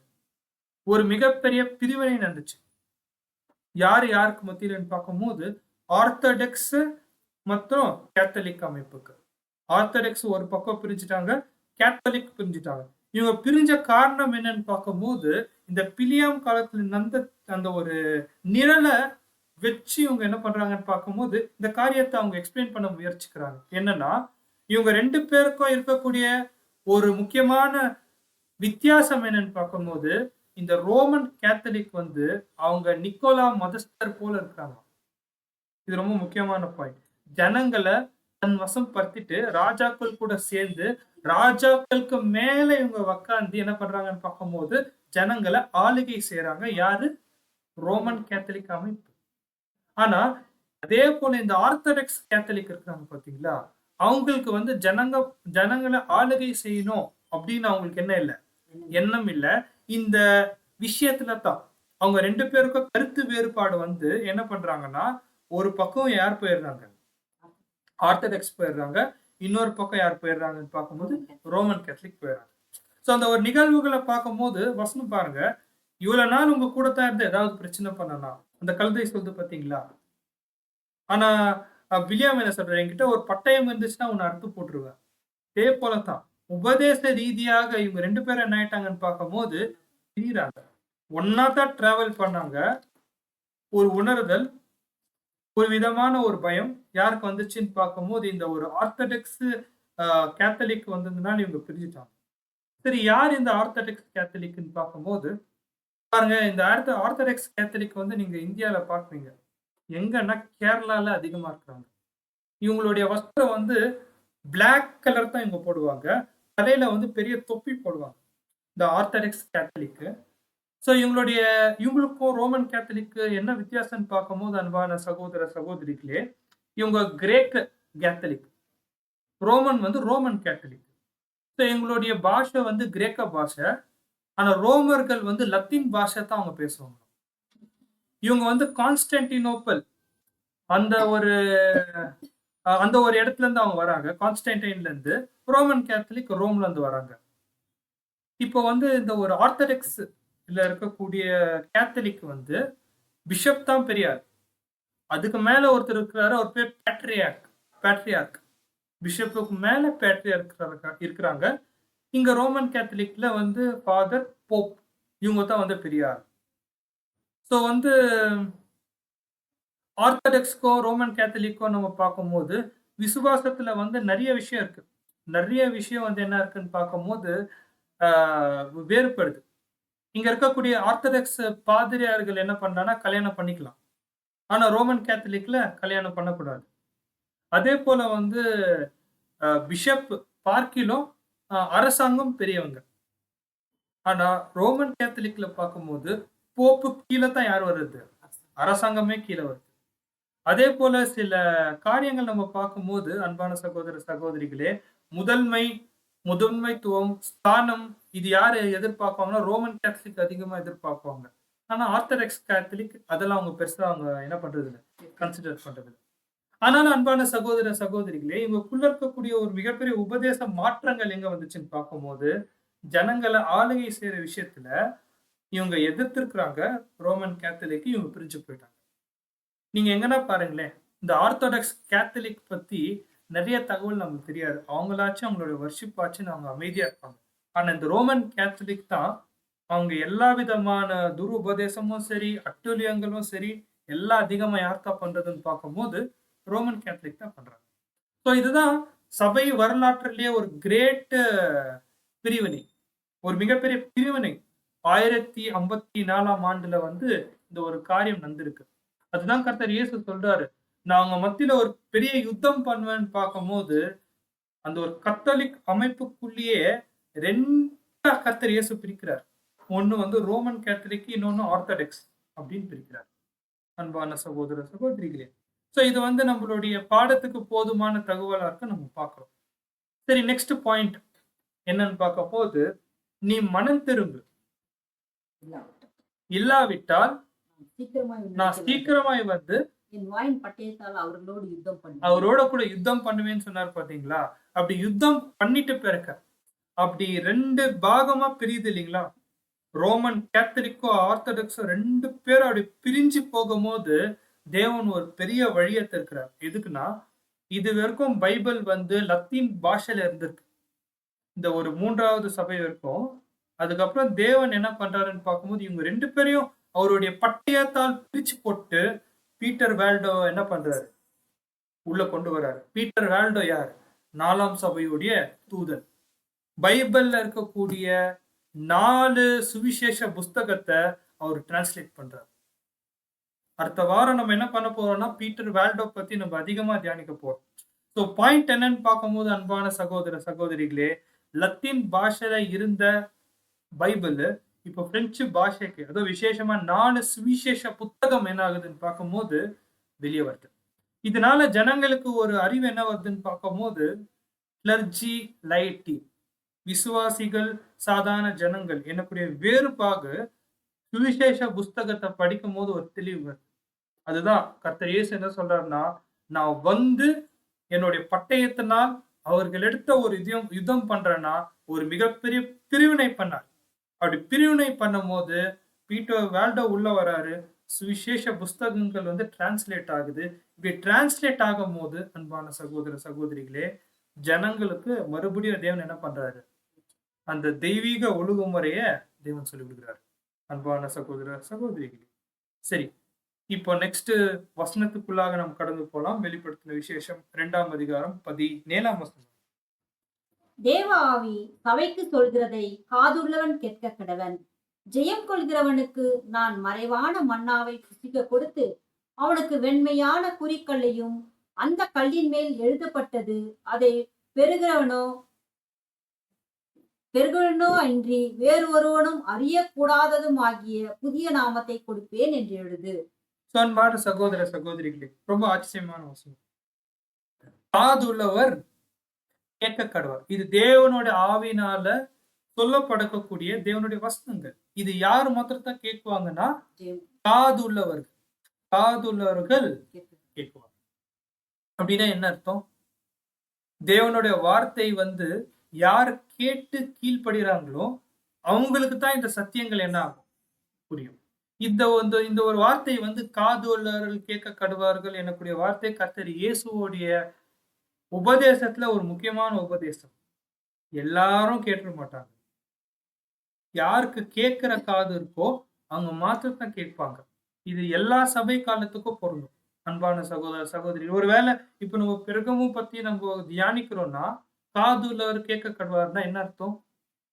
ஒரு மிகப்பெரிய பிரிவினை நடந்துச்சு. யாரு யாருக்கு மத்தியிலன்னு பார்க்கும்போது, ஆர்த்தடாக்ஸ் மற்றும் கேத்தலிக் அமைப்புக்கு. ஆர்த்தடாக்ஸ் ஒரு பக்கம் பிரிஞ்சுட்டாங்க. கேத்தலிக் பிரிஞ்சுட்டாங்க. இவங்க பிரிஞ்ச காரணம் என்னன்னு பார்க்கும்போது, இந்த பிலியாம் காலத்துல நடந்த அந்த ஒரு நிழல வச்சு இவங்க என்ன பண்றாங்கன்னு பார்க்கும்போது, இந்த காரியத்த அவங்க எக்ஸ்பிளைன் பண்ண முயற்சிக்கிறாங்க. என்னன்னா, இவங்க 2 பேருக்கும் இருக்கக்கூடிய ஒரு முக்கியமான வித்தியாசம் என்னன்னு பார்க்கும்போது, இந்த ரோமன் கேத்தலிக் வந்து அவங்க நிக்கோலா மதஸ்தர் போல இருக்காங்க. இது ரொம்ப முக்கியமான பாயிண்ட். ஜனங்கள தன் வசம் படுத்திட்டு, ராஜாக்கள் கூட சேர்ந்து, ராஜாக்களுக்கு மேல இவங்க உட்கார்ந்து என்ன பண்றாங்கன்னு பார்க்கும்போது, ஜனங்கள ஆளுகை செய்றாங்க. யாரு? ரோமன் கேத்தலிக் அமைப்பு. ஆனா, அதே போல இந்த ஆர்த்தடாக்ஸ் கேத்தலிக் இருக்காங்க பார்த்தீங்களா? அவங்களுக்கு வந்து ஜனங்கள ஆளுகை செய்யணும் அப்படின்னு அவங்களுக்கு என்ன இல்ல? எண்ணம் இல்ல. இந்த விஷயத்துல தான். அவங்க 2 பேருக்கும் கருத்து வேறுபாடு வந்து என்ன பண்றாங்கன்னா, ஒரு பக்கம் யார் போயிடுறாங்க? ஆர்த்தடாக்ஸ் போயிடுறாங்க. இன்னொரு பக்கம் யார் போயிடுறாங்கன்னு பார்க்கும்போது, ரோமன் கேத்தலிக் போயிடுறாங்க. சோ அந்த ஒரு நிகழ்வுகள பார்க்கும்போது வசனம் பாருங்க. இவ்வளவு நாள் உங்க கூட தான் இருந்து ஏதாவது பிரச்சனை பண்ணனா, அந்த கழுதை சொல்லுது பார்த்தீங்களா? ஆனா வில்லியம் என்ன சொல்றாரு? என்கிட்ட ஒரு பட்டயம் இருந்துச்சுன்னா உன்ன அறுத்து போட்டுருவேன். இதே போல தான். உபதேச ரீதியாக இவங்க 2 பேரும் என்ன ஆயிட்டாங்கன்னு பார்க்கும்போது பிரியிறாங்க. ஒண்ணா தான் டிராவல் பண்ணாங்க. ஒரு உணர்தல், ஒரு விதமான ஒரு பயம் யாருக்கு வந்துச்சுன்னு பார்க்கும்போது, இந்த ஒரு ஆர்த்தடாக்ஸ் கேத்தலிக் வந்ததுனால இவங்க பிரிஞ்சுட்டாங்க. சரி யார் இந்த ஆர்த்தடாக்ஸ் கேத்தலிக்ன்னு பார்க்கும்போது, பாருங்க இந்த ஆர்த்தடாக்ஸ் கேத்தலிக் வந்து நீங்க இந்தியால பார்ப்பீங்க. எங்கன்னா கேரளால அதிகமா இருக்கிறாங்க. இவங்களுடைய வஸ்திரம் வந்து பிளாக் கலர் தான் இவங்க போடுவாங்க. தலையில வந்து பெரிய தொப்பி போடுவாங்க. இந்த ஆர்த்தடாக்ஸ் கேத்தலிக். சோ இவங்களுக்கும் ரோமன் கேத்தலிக் என்ன வித்தியாசம்னு பார்க்கும்போது அன்பான சகோதர சகோதரிகளே, இவங்க கிரேக்க கேத்தலிக். ரோமன் வந்து ரோமன் கேத்தலிக். சோ எங்களுடைய பாஷை வந்து கிரேக்க பாஷை. ஆனா ரோமர்கள் வந்து லத்தீன் பாஷை தான் அவங்க பேசுவாங்க. இவங்க வந்து கான்ஸ்டான்டினோப்பிள் அந்த ஒரு அந்த ஒரு இடத்துல இருந்து அவங்க வராங்க. கான்ஸ்டான்டைன்ல இருந்து. ரோமன் கேத்தலிக் ரோம்ல இருந்து வராங்க. இப்போ வந்து இந்த ஒரு ஆர்த்தடாக்ஸ் இருக்கக்கூடிய கேத்தலிக் வந்து பிஷப் தான் பெரியார். அதுக்கு மேல ஒருத்தர் இருக்கிறாரு. அவர் பேர் பேட்ரியார்க். பிஷப்புக்கு மேல பேட்ரியார்க் இருக்கிறாங்க. இங்க ரோமன் கேத்தலிக்ல வந்து ஃபாதர் போப். இவங்க தான் வந்து பெரியார். சோ வந்து ஆர்த்தடாக்ஸ்க்கும் ரோமன் கேத்தலிக்கும் நம்ம பார்க்கும்போது விசுவாசத்துல வந்து நிறைய விஷயம் இருக்கு. நிறைய விஷயம் வந்து என்ன இருக்குன்னு பார்க்கும்போது வேறுபடுது. இங்க இருக்கக்கூடிய ஆர்த்தடாக்ஸ் பாதிரியார்கள் என்ன பண்றாங்கன்னா கல்யாணம் பண்ணிக்கலாம். ஆனா ரோமன் கேத்தலிக்ல கல்யாணம் பண்ணக்கூடாது. அதே போல வந்து பிஷப் பார்க்கிலும் அரசாங்கம் பெரியவங்க. ஆனா ரோமன் கேத்தலிக்ல பார்க்கும்போது போப்பு கீழ தான் யார் வருது? அரசாங்கமே கீழ வருது. அதே போல சில காரியங்கள் நம்ம பார்க்கும்போது அன்பான சகோதர சகோதரிகளே, முதன்மைத்துவம், ஸ்தானம் இது யாரு எதிர்பார்ப்பாங்கன்னா, ரோமன் கேத்தலிக் அதிகமா எதிர்பார்ப்பாங்க. ஆனா ஆர்த்தடாக்ஸ் கேத்தலிக் அதெல்லாம் அவங்க பெருசா அவங்க என்ன பண்றது இல்ல. கன்சிடர் பண்றது இல்ல. ஆனாலும் அன்பான சகோதர சகோதரிகளே, இவங்களுக்குள்ள இருக்கக்கூடிய ஒரு மிகப்பெரிய உபதேச மாற்றங்கள் எங்க வந்துச்சுன்னு பார்க்கும்போது, ஜனங்கள ஆளுகை செய்ற விஷயத்துல இவங்க எதிர்த்திருக்கிறாங்க. ரோமன் கேத்தலிக் இவங்க பிரிஞ்சு போயிட்டாங்க. நீங்க எங்கன்னா பாருங்களேன், இந்த ஆர்த்தடாக்ஸ் கேத்தலிக் பத்தி நிறைய தகவல் நமக்கு தெரியாது. அவங்களாச்சும் அவங்களோட வொர்ஷிப் ஆச்சுன்னு அவங்க அமைதியா இருப்பாங்க. ஆனா இந்த ரோமன் கேத்தலிக் தான் அவங்க எல்லா விதமான துருபதேசமும் சரி, அட்டூழியங்களும் சரி, எல்லாம் அதிகமா யார் தான் பண்றதுன்னு பார்க்கும்போது, ரோமன் கேத்தலிக் தான் பண்றாங்க. சோ இதுதான் சபை வரலாற்றிலேயே ஒரு கிரேட் பிரிவினை, ஒரு மிகப்பெரிய பிரிவினை 1054ஆம் ஆண்டுல வந்து இந்த ஒரு காரியம் நடந்திருக்கு. அதுதான் கர்த்தர் இயேசு சொல்றாரு. நான் உங்க மத்தியில ஒரு பெரிய யுத்தம் பண்ணுவேன்னு பார்க்கும்போது, அந்த ஒரு கத்தோலிக் அமைப்புக்குள்ளேயே 2 கர்த்தர் இயேசு பிரிக்கிறார். ஒண்ணு வந்து ரோமன் கேத்தலிக், இன்னொன்னு ஆர்த்தடாக்ஸ் அப்படின்னு பிரிக்கிறார். அன்பான சகோதர சகோதரிகளே. சோ இது வந்து நம்மளுடைய பாடத்துக்கு போதுமான தகவலா இருக்க நம்ம பார்க்கிறோம். சரி, நெக்ஸ்ட் பாயிண்ட் என்னன்னு பார்க்கும்போது, நீ மனம் திரும்பு. இல்லாவிட்டால் நான் சீக்கிரமாய் வந்து என் வாயின் பட்டயத்தால் அவர்களோடு யுத்தம் பண்ணி அவரோட கூட யுத்தம் பண்ணுவேன்னு சொன்னார் பாத்தீங்களா? அப்படி யுத்தம் பண்ணிட்டு பிறக்க அப்படி 2 பாகமா பிரியுது இல்லைங்களா? ரோமன் கேத்தலிக்கோ ஆர்த்தடாக்ஸோ 2 பேரும் அப்படி பிரிஞ்சு போகும்போது தேவன் ஒரு பெரிய வழியை திறக்கிறார். எதுக்குன்னா, இது வரைக்கும் பைபிள் வந்து லத்தீன் பாஷையில இருந்திருக்கு. இந்த ஒரு 3வது சபை வரைக்கும். அதுக்கப்புறம் தேவன் என்ன பண்றாருன்னு பார்க்கும்போது, இவங்க 2 பேரையும் அவருடைய பட்டயத்தால் பிரிச்சு போட்டு பீட்டர் வேல்டோ என்ன பண்றாரு? உள்ள கொண்டு வராரு. பீட்டர் வேல்டோ யார்? 4ஆம் சபையுடைய தூதன். பைபிள்ல இருக்கக்கூடிய 4 சுவிசேஷ புஸ்தகத்தை அவர் டிரான்ஸ்லேட் பண்றாரு. அடுத்த வாரம் நம்ம என்ன பண்ண போறோம்னா, பீட்டர் வேல்டோ பத்தி நம்ம அதிகமா தியானிக்க போறோம். சோ பாயிண்ட் என்னன்னு பார்க்கும்போது, அன்பான சகோதர சகோதரிகளே, லத்தீன் பாஷையில இருந்த பைபிள் இப்போ பிரெஞ்சு பாஷைக்கு, அதோ விசேஷமா 4 சுவிசேஷ புத்தகம் என்ன ஆகுதுன்னு பார்க்கும்போது வெளியே வருது. இதனால ஜனங்களுக்கு ஒரு அறிவு என்ன வருதுன்னு பார்க்கும்போது, கிளர்ஜி, லைட்டி, விசுவாசிகள், சாதாரண ஜனங்கள் என்னக்கூடிய வேறுபாடு சுவிசேஷ புஸ்தகத்தை படிக்கும் போது ஒரு தெளிவு வருது. அதுதான் கர்த்தர் இயேசு என்ன சொல்றாருன்னா, நான் வந்து என்னுடைய பட்டயத்தினால் அவர்கள் எடுத்த ஒரு யுத்தம் பண்றேன்னா ஒரு மிகப்பெரிய பிரிவினை பண்ணார். அப்படி பிரிவினை பண்ணும் போது பீட்டர் வேல்டோ உள்ள வராரு. சுவிசேஷ புஸ்தகங்கள் வந்து டிரான்ஸ்லேட் ஆகுது. இப்படி டிரான்ஸ்லேட் ஆகும் போது, அன்பான சகோதர சகோதரிகளே, ஜனங்களுக்கு மறுபடியும் தேவன் என்ன பண்றாரு? அந்த தெய்வீக ஒழுங்குமுறைய தேவன் சொல்லி விடுகிறார். அன்பான சகோதர சகோதரிகளே, சரி, இப்போ நெக்ஸ்ட் வசனத்துக்குள்ளாக நாம் கடந்து போலாம். வெளிப்படுத்தின விசேஷம் 2ஆம் அதிகாரம் 17ஆம் வசனம். தேவ ஆவி சபைக்கு சொல்கிறதை காதுள்ளவன் கேட்க கடவன். ஜெயம் கொள்கிறவனுக்கு நான் மறைவான மன்னாவை புசிக்க கொடுத்து அவனுக்கு வெண்மையான குறிக்கல்லையும் அந்த கல்லின் மேல் எழுதப்பட்டது அதை பெறுகிறவனோ அன்றி வேறு ஒருவனும் அறியக்கூடாததும் ஆகிய புதிய நாமத்தை கொடுப்பேன் என்று எழுது. அன்பான சகோதர சகோதரிகளே, ரொம்ப ஆச்சரியமான வசனம். காதுள்ளவர் கேட்க கடவர். இது தேவனுடைய ஆவினால சொல்லப்படக்கூடிய தேவனுடைய வசனங்கள். இது யாரு மாத்திரத்தான் கேட்குவாங்கன்னா, காதுள்ளவர்கள். காதுள்ளவர்கள் கேட்குவாங்க. அப்படின்னா என்ன அர்த்தம்? தேவனுடைய வார்த்தை வந்து யார் கேட்டு கீழ்ப்படுகிறாங்களோ அவங்களுக்கு தான் இந்த சத்தியங்கள் என்ன ஆகும்? புரியும். இந்த ஒரு வார்த்தை வந்து காது உள்ளவர்கள் கேட்க கடுவார்கள் எனக்கூடிய வார்த்தை கர்த்தர் இயேசுவோடைய உபதேசத்துல ஒரு முக்கியமான உபதேசம். எல்லாரும் கேட்க மாட்டாங்க. யாருக்கு கேட்கிற காது இருக்கோ அவங்க மாத்திரத்தான் கேட்பாங்க. இது எல்லா சபை காலத்துக்கும் பொருந்தும். அன்பான சகோதர சகோதரி, ஒருவேளை இப்ப நம்ம பெருகமும் பத்தி நம்ம தியானிக்கிறோம்னா, காது உள்ளவர் கேட்க கடுவார்னா என்ன அர்த்தம்?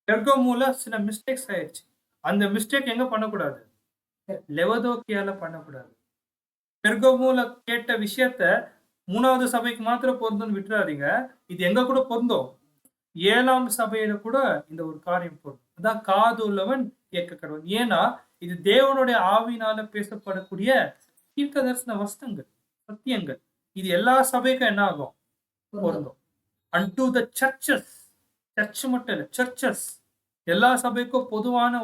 பெர்கமுல சில மிஸ்டேக்ஸ் ஆயிடுச்சு. அந்த மிஸ்டேக் எங்க பண்ணக்கூடாது? லெவதோக்கியால பண்ணக்கூடாது. பெர்கமுல கேட்ட விஷயத்த 3வது சபைக்கு மாத்திரம் பொருந்தும்னு விட்டுறாதீங்க. இது எங்க கூட பொருந்தும்? 7ஆம் சபையில கூட இந்த ஒரு காரியம் பொருந்தும். அதான் காது உள்ளவன் கேட்க கடவன். ஏன்னா இது தேவனுடைய ஆவினால பேசப்படக்கூடிய தீர்க்க தரிசன வசனங்கள், சத்தியங்கள். இது எல்லா சபைக்கும் என்ன ஆகும்? பொருந்தும். unto the churches, சர்ச் மட்டும் இல்ல, சர்ச்சஸ், எல்லா சபைக்கும் பொதுவான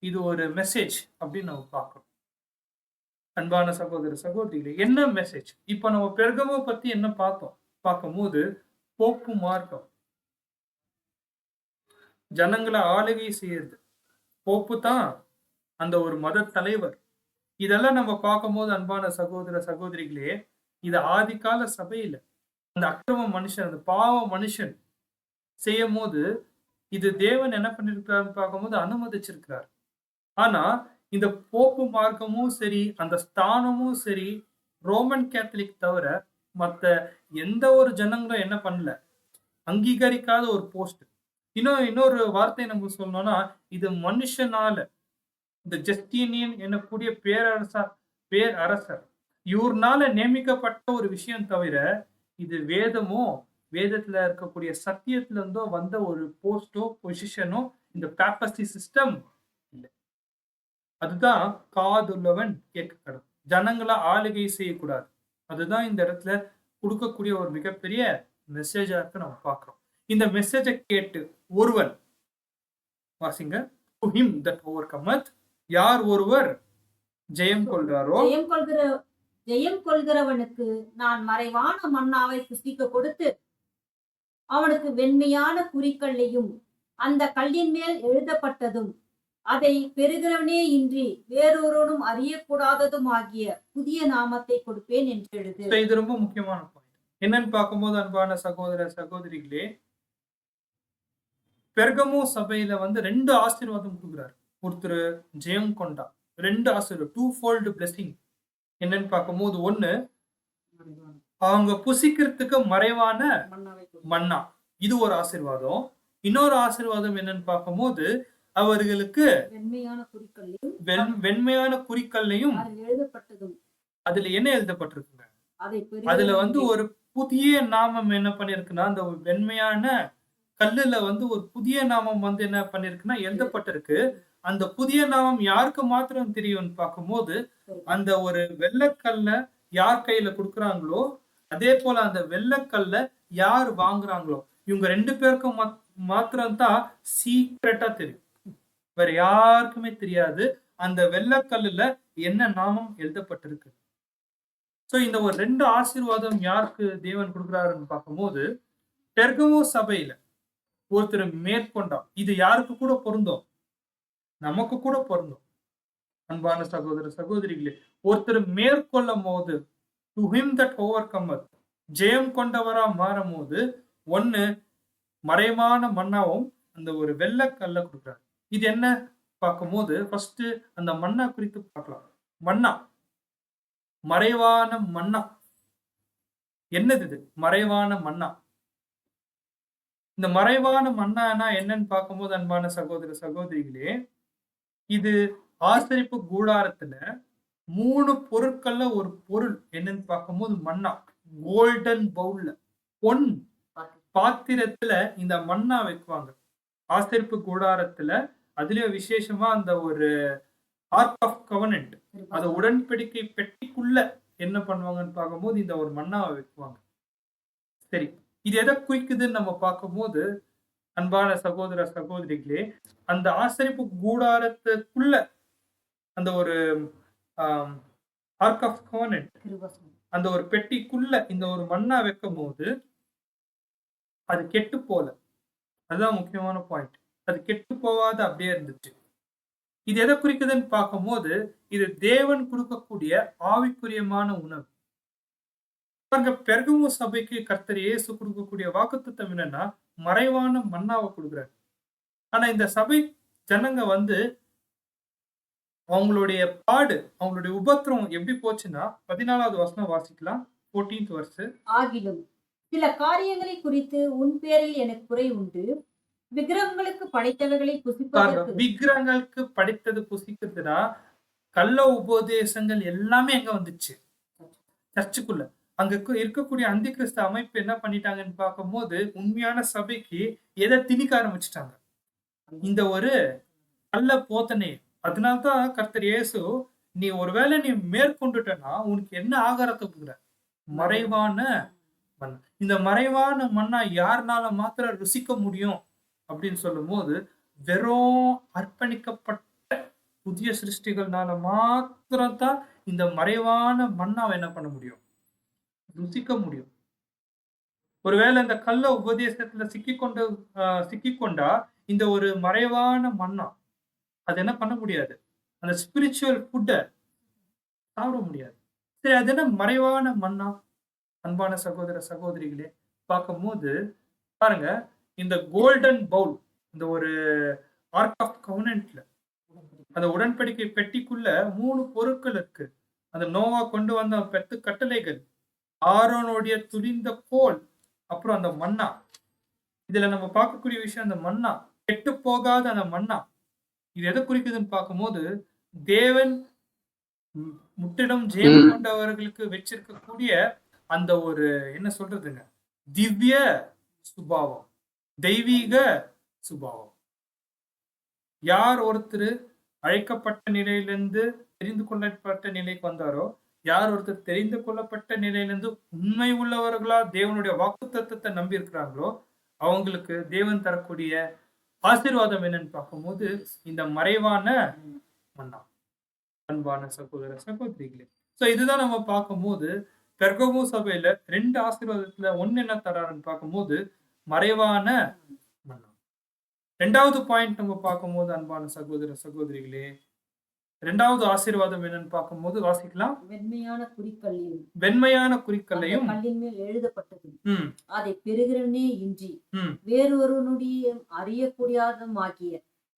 இது ஒரு மெசேஜ் அப்படின்னு நம்ம பார்க்கிறோம். அன்பான சகோதர சகோதரிகளே, என்ன மெசேஜ்? இப்ப நம்ம பெர்கமோ பத்தி என்ன பார்த்தோம்? பார்க்கும்போது போப்பு மார்க்கம், ஜனங்களை ஆளுகை செய்யறது. போப்பு தான் அந்த ஒரு மத தலைவர். இதெல்லாம் நம்ம பார்க்கும்போது அன்பான சகோதர சகோதரிகளே, இது ஆதிகால சபையில அந்த அக்கிரம மனுஷன், அந்த பாவ மனுஷன் செய்யும் போது இது தேவன் என்ன பண்ணிருக்காருன்னு பார்க்கும்போது அனுமதிச்சிருக்கிறார். ஆனா இந்த போப்பு மார்க்கமும் சரி, அந்த ஸ்தானமும் சரி, ரோமன் கேத்தலிக் தவிர மத்த எந்த ஒரு ஜனங்களும் என்ன பண்ணல, அங்கீகரிக்காத ஒரு போஸ்ட். இன்னொரு வார்த்தை நம்ம சொல்லணும்னா, இது மனுஷனால, இந்த ஜஸ்டினியன் எனக்கூடிய பேரரசர் இவர்னால நியமிக்கப்பட்ட ஒரு விஷயம் தவிர, இது வேதத்துல இருக்கக்கூடிய சத்தியத்துல இருந்தோ வந்த ஒரு போஸ்டோ, பொசிஷனோ இந்த பாப்பஸ்டி சிஸ்டம் இல்ல. அதுதான் காதுள்ளவன் கேட்க கடவுள். ஜனங்கள ஆளுகை செய்யக்கூடாது. அதுதான் இந்த இடத்துல கொடுக்கக்கூடிய ஒரு மிகப்பெரிய மெசேஜா இருக்கு நம்ம பார்க்கிறோம். இந்த மெசேஜ கேட்டு ஒருவன் வாசிங்க. To him that overcometh, யார் ஒருவர் ஜெயம் கொள்றாரோ, ஜெயம் கொள்கிறவனுக்கு நான் மறைவான மன்னாவை புசிக்க கொடுத்து அவனுக்கு வெண்மையான குறிக்கல்லையும் அந்த கல்லின் மேல் எழுதப்பட்டதும் அதை பெறுகிறவனே இன்றி வேறொருவனும் அறியக்கூடாததும் ஆகிய புதிய நாமத்தை கொடுப்பேன் என்று எழுது. இது ரொம்ப முக்கியமான பாயிண்ட். என்னன்னு பார்க்கும்போது அன்பான சகோதர சகோதரிகளே, பெர்கமோ சபையில வந்து 2 ஆசீர்வாதம் கொடுக்குறாரு. ஒருத்தர் ஜெயம் கொண்டா, 2 ஆசீர்வாதம், 2-fold blessing. என்னன்னு பார்க்கும்போது, ஒண்ணு அவங்க புசிக்கிறதுக்கு மறைவான மன்னா, இது ஒரு ஆசீர்வாதம். இன்னொரு ஆசீர்வாதம் என்னன்னு பார்க்கும்போது, அவர்களுக்கு வெண்மையான குறிக்கல்லையும் எழுதப்பட்டதும், அதுல என்ன எழுதப்பட்டிருக்குங்க, அதுல வந்து ஒரு புதிய நாமம் என்ன பண்ணிருக்குன்னா, அந்த வெண்மையான கல்லுல வந்து ஒரு புதிய நாமம் வந்து என்ன பண்ணிருக்குன்னா எழுதப்பட்டிருக்கு. அந்த புதிய நாமம் யாருக்கு மாத்திரம் தெரியும்னு பார்க்கும்போது, அந்த ஒரு வெள்ளைக்கல்ல யார் கையில கொடுக்குறாங்களோ, அதே போல அந்த வெள்ளைக்கல்ல யார் வாங்குறாங்களோ, இவங்க 2 பேருக்கும் மாத்திரம் தான் சீக்ரெட்டா தெரியும். வேற யாருக்குமே தெரியாது அந்த வெள்ளைக்கல்லுல என்ன நாமம் எழுதப்பட்டிருக்கு. சோ இந்த ஒரு 2 ஆசீர்வாதம் யாருக்கு தேவன் கொடுக்குறாருன்னு பார்க்கும்போது, பெர்கமோ சபையில ஒருத்தர் மேற்கொண்டா, இது யாருக்கு கூட பொருந்தும், நமக்கு கூட பொருந்தும். அன்பான சகோதர சகோதரிகளே, ஒருத்தர் மேற்கொள்ளும் போது, to him that overcometh, ஜெயம் கொண்டவரா மாறும் போது, ஒண்ணு மறைவான மன்னாவும் அந்த ஒரு வெள்ளைக்கல்ல கொடுக்குறாரு. இது என்ன பார்க்கும்போது, ஃபர்ஸ்ட் அந்த மன்னா குறித்து பார்க்கலாம். மன்னா, மறைவான மன்னா என்னது? இது மறைவான மன்னா. இந்த மறைவான மன்னானா என்னன்னு பார்க்கும்போது, அன்பான சகோதர சகோதரிகளே, இது ஆசரிப்பு கூடாரத்துல 3 பொருட்கள்ல ஒரு பொருள் என்னன்னு பார்க்கும்போது மன்னா. கோல்டன் பவுல்ல, பொன் பாத்திரத்துல இந்த மன்னா வைக்குவாங்க ஆசரிப்பு கூடாரத்துல. அதுலயும் விசேஷமா அந்த ஒரு ஆர்க் ஆஃப் கவனன்ட், அந்த உடன்படிக்கை பெட்டிக்குள்ள என்ன பண்ணுவாங்கன்னு பார்க்கும்போது இந்த ஒரு மன்னாவை வைக்குவாங்க. சரி, இது எதை குறிக்குதுன்னு நம்ம பார்க்கும்போது, அன்பான சகோதர சகோதரிகளே, அந்த ஆசரிப்பு கூடாரத்துக்குள்ள அந்த ஒரு ஆர்க் ஆஃப் கவனன்ட், அந்த ஒரு பெட்டிக்குள்ள இந்த ஒரு மன்னா வைக்கும் போது அது கெட்டு போல. அதுதான் முக்கியமான பாயிண்ட். அது கெட்டு போகாத அப்படியே இருந்துச்சு. இது எதை குறிக்குதுன்னு பார்க்கும்போது, இது தேவன் கொடுக்கக்கூடிய ஆவிக்குரியமான உணவு. பெர்கமோ சபைக்கு கர்த்தர் இயேசு கொடுக்கக்கூடிய வாக்குத்தத்தம் என்னன்னா, மறைவான மன்னாவை கொடுக்குறாரு. ஆனா இந்த சபை ஜனங்க வந்து அவங்களுடைய பாடு, அவங்களுடைய உபத்திரம் எப்படி போச்சுன்னா, 14வது வசனம் வாசிக்கலாம். 14th verse. ஆகிலும் சில காரியங்களை குறித்து உன் பேரில் எனக்கு குறை உண்டு. விக்கிரகங்களுக்கு படைத்தவைகளை புசிப்பதற்கு, விக்கிரகங்களுக்கு படைத்தது புசிக்கிறதுனா கள்ள உபதேசங்கள் எல்லாமே எங்க வந்துச்சு? சர்ச்சுக்குள்ள. அங்க இருக்கக்கூடிய அந்தி கிறிஸ்து அமைப்பு என்ன பண்ணிட்டாங்கன்னு பார்க்கும்போது, உண்மையான சபைக்கு எதை திணிக்க ஆரம்பிச்சுட்டாங்க, இந்த ஒரு கள்ள போதனை. அதனால்தான் கர்த்தர் இயேசு, நீ ஒருவேளை நீ மேற்கொண்டுட்டனா உனக்கு என்ன ஆகாரத்தை கொடுக்குற? மறைவான மன்னா. இந்த மறைவான மன்னா யாருனால மாத்திரம் ருசிக்க முடியும் அப்படின்னு சொல்லும் போது, வெறும் அர்ப்பணிக்கப்பட்ட புதிய சிருஷ்டிகள்னால மாத்திரம் தான் இந்த மறைவான மன்னாவை என்ன பண்ண முடியும்? ருசிக்க முடியும். ஒருவேளை இந்த கள்ள உபதேசத்துல சிக்கிக்கொண்டா இந்த ஒரு மறைவான மன்னா அது என்ன பண்ண முடியாது, அந்த ஸ்பிரிச்சுவல் ஃபுட்டை சாப்பிட முடியாது. சரி, அது என்ன மறைவான மன்னா? அன்பான சகோதர சகோதரிகளே, பார்க்கும்போது பாருங்க, இந்த கோல்டன் பவுல், இந்த ஒரு ஆர்க் ஆஃப் கவனன்ட்ல, அந்த உடன்படிக்கை பெட்டிக்குள்ள 3 பொருட்கள் இருக்கு. அந்த நோவா கொண்டு வந்த 10 கட்டளைகள், ஆரோனுடைய துளிந்த கோல், அப்புறம் அந்த மன்னா. இதுல நம்ம பார்க்கக்கூடிய விஷயம் அந்த மன்னா, கெட்டு போகாத அந்த மன்னா. இது எதை குறிக்குதுன்னு பார்க்கும்போது, தேவன் முற்றிலும் ஜெயம் கொண்டவர்களுக்கு வச்சிருக்கக்கூடிய அந்த ஒரு என்ன சொல்றதுங்க, திவ்ய சுபாவம், தெய்வீக சுபாவம். யார் ஒருத்தர் அழைக்கப்பட்ட நிலையிலிருந்து தெரிந்து கொள்ளப்பட்ட நிலைக்கு வந்தாரோ, யார் ஒருத்தர் தெரிந்து கொள்ளப்பட்ட நிலையிலிருந்து உண்மை உள்ளவர்களா தேவனுடைய வாக்குத்தத்தத்தை நம்பி இருக்கிறாங்களோ, அவங்களுக்கு தேவன் தரக்கூடிய ஆசீர்வாதம் என்னன்னு பார்க்கும்போது, இந்த மறைவான மன்னா. அன்பான சகோதர சகோதரிகளே, சோ இதுதான் நம்ம பார்க்கும்போது பெர்கமு சபையில 2 ஆசீர்வாதத்துல ஒண்ணு என்ன தராருன்னு பார்க்கும்போது மறைவான மன்னா. 2வது பாயிண்ட் நம்ம பார்க்கும்போது அன்பான சகோதர சகோதரிகளே, 2வது ஆசீர்வாதம் என்னன்னு பார்க்கும்போது வாசிக்கலாம். வெண்மையான குறிக்கல்லையும் வெண்மையான அந்த குறிக்கல்லையும் கல்லின் மேல் எழுதப்பட்டது. ம், அதை பெறுகிறவனே இன்றி ம், வேறொருவனுடைய அறியக்கூடியதுமாகிய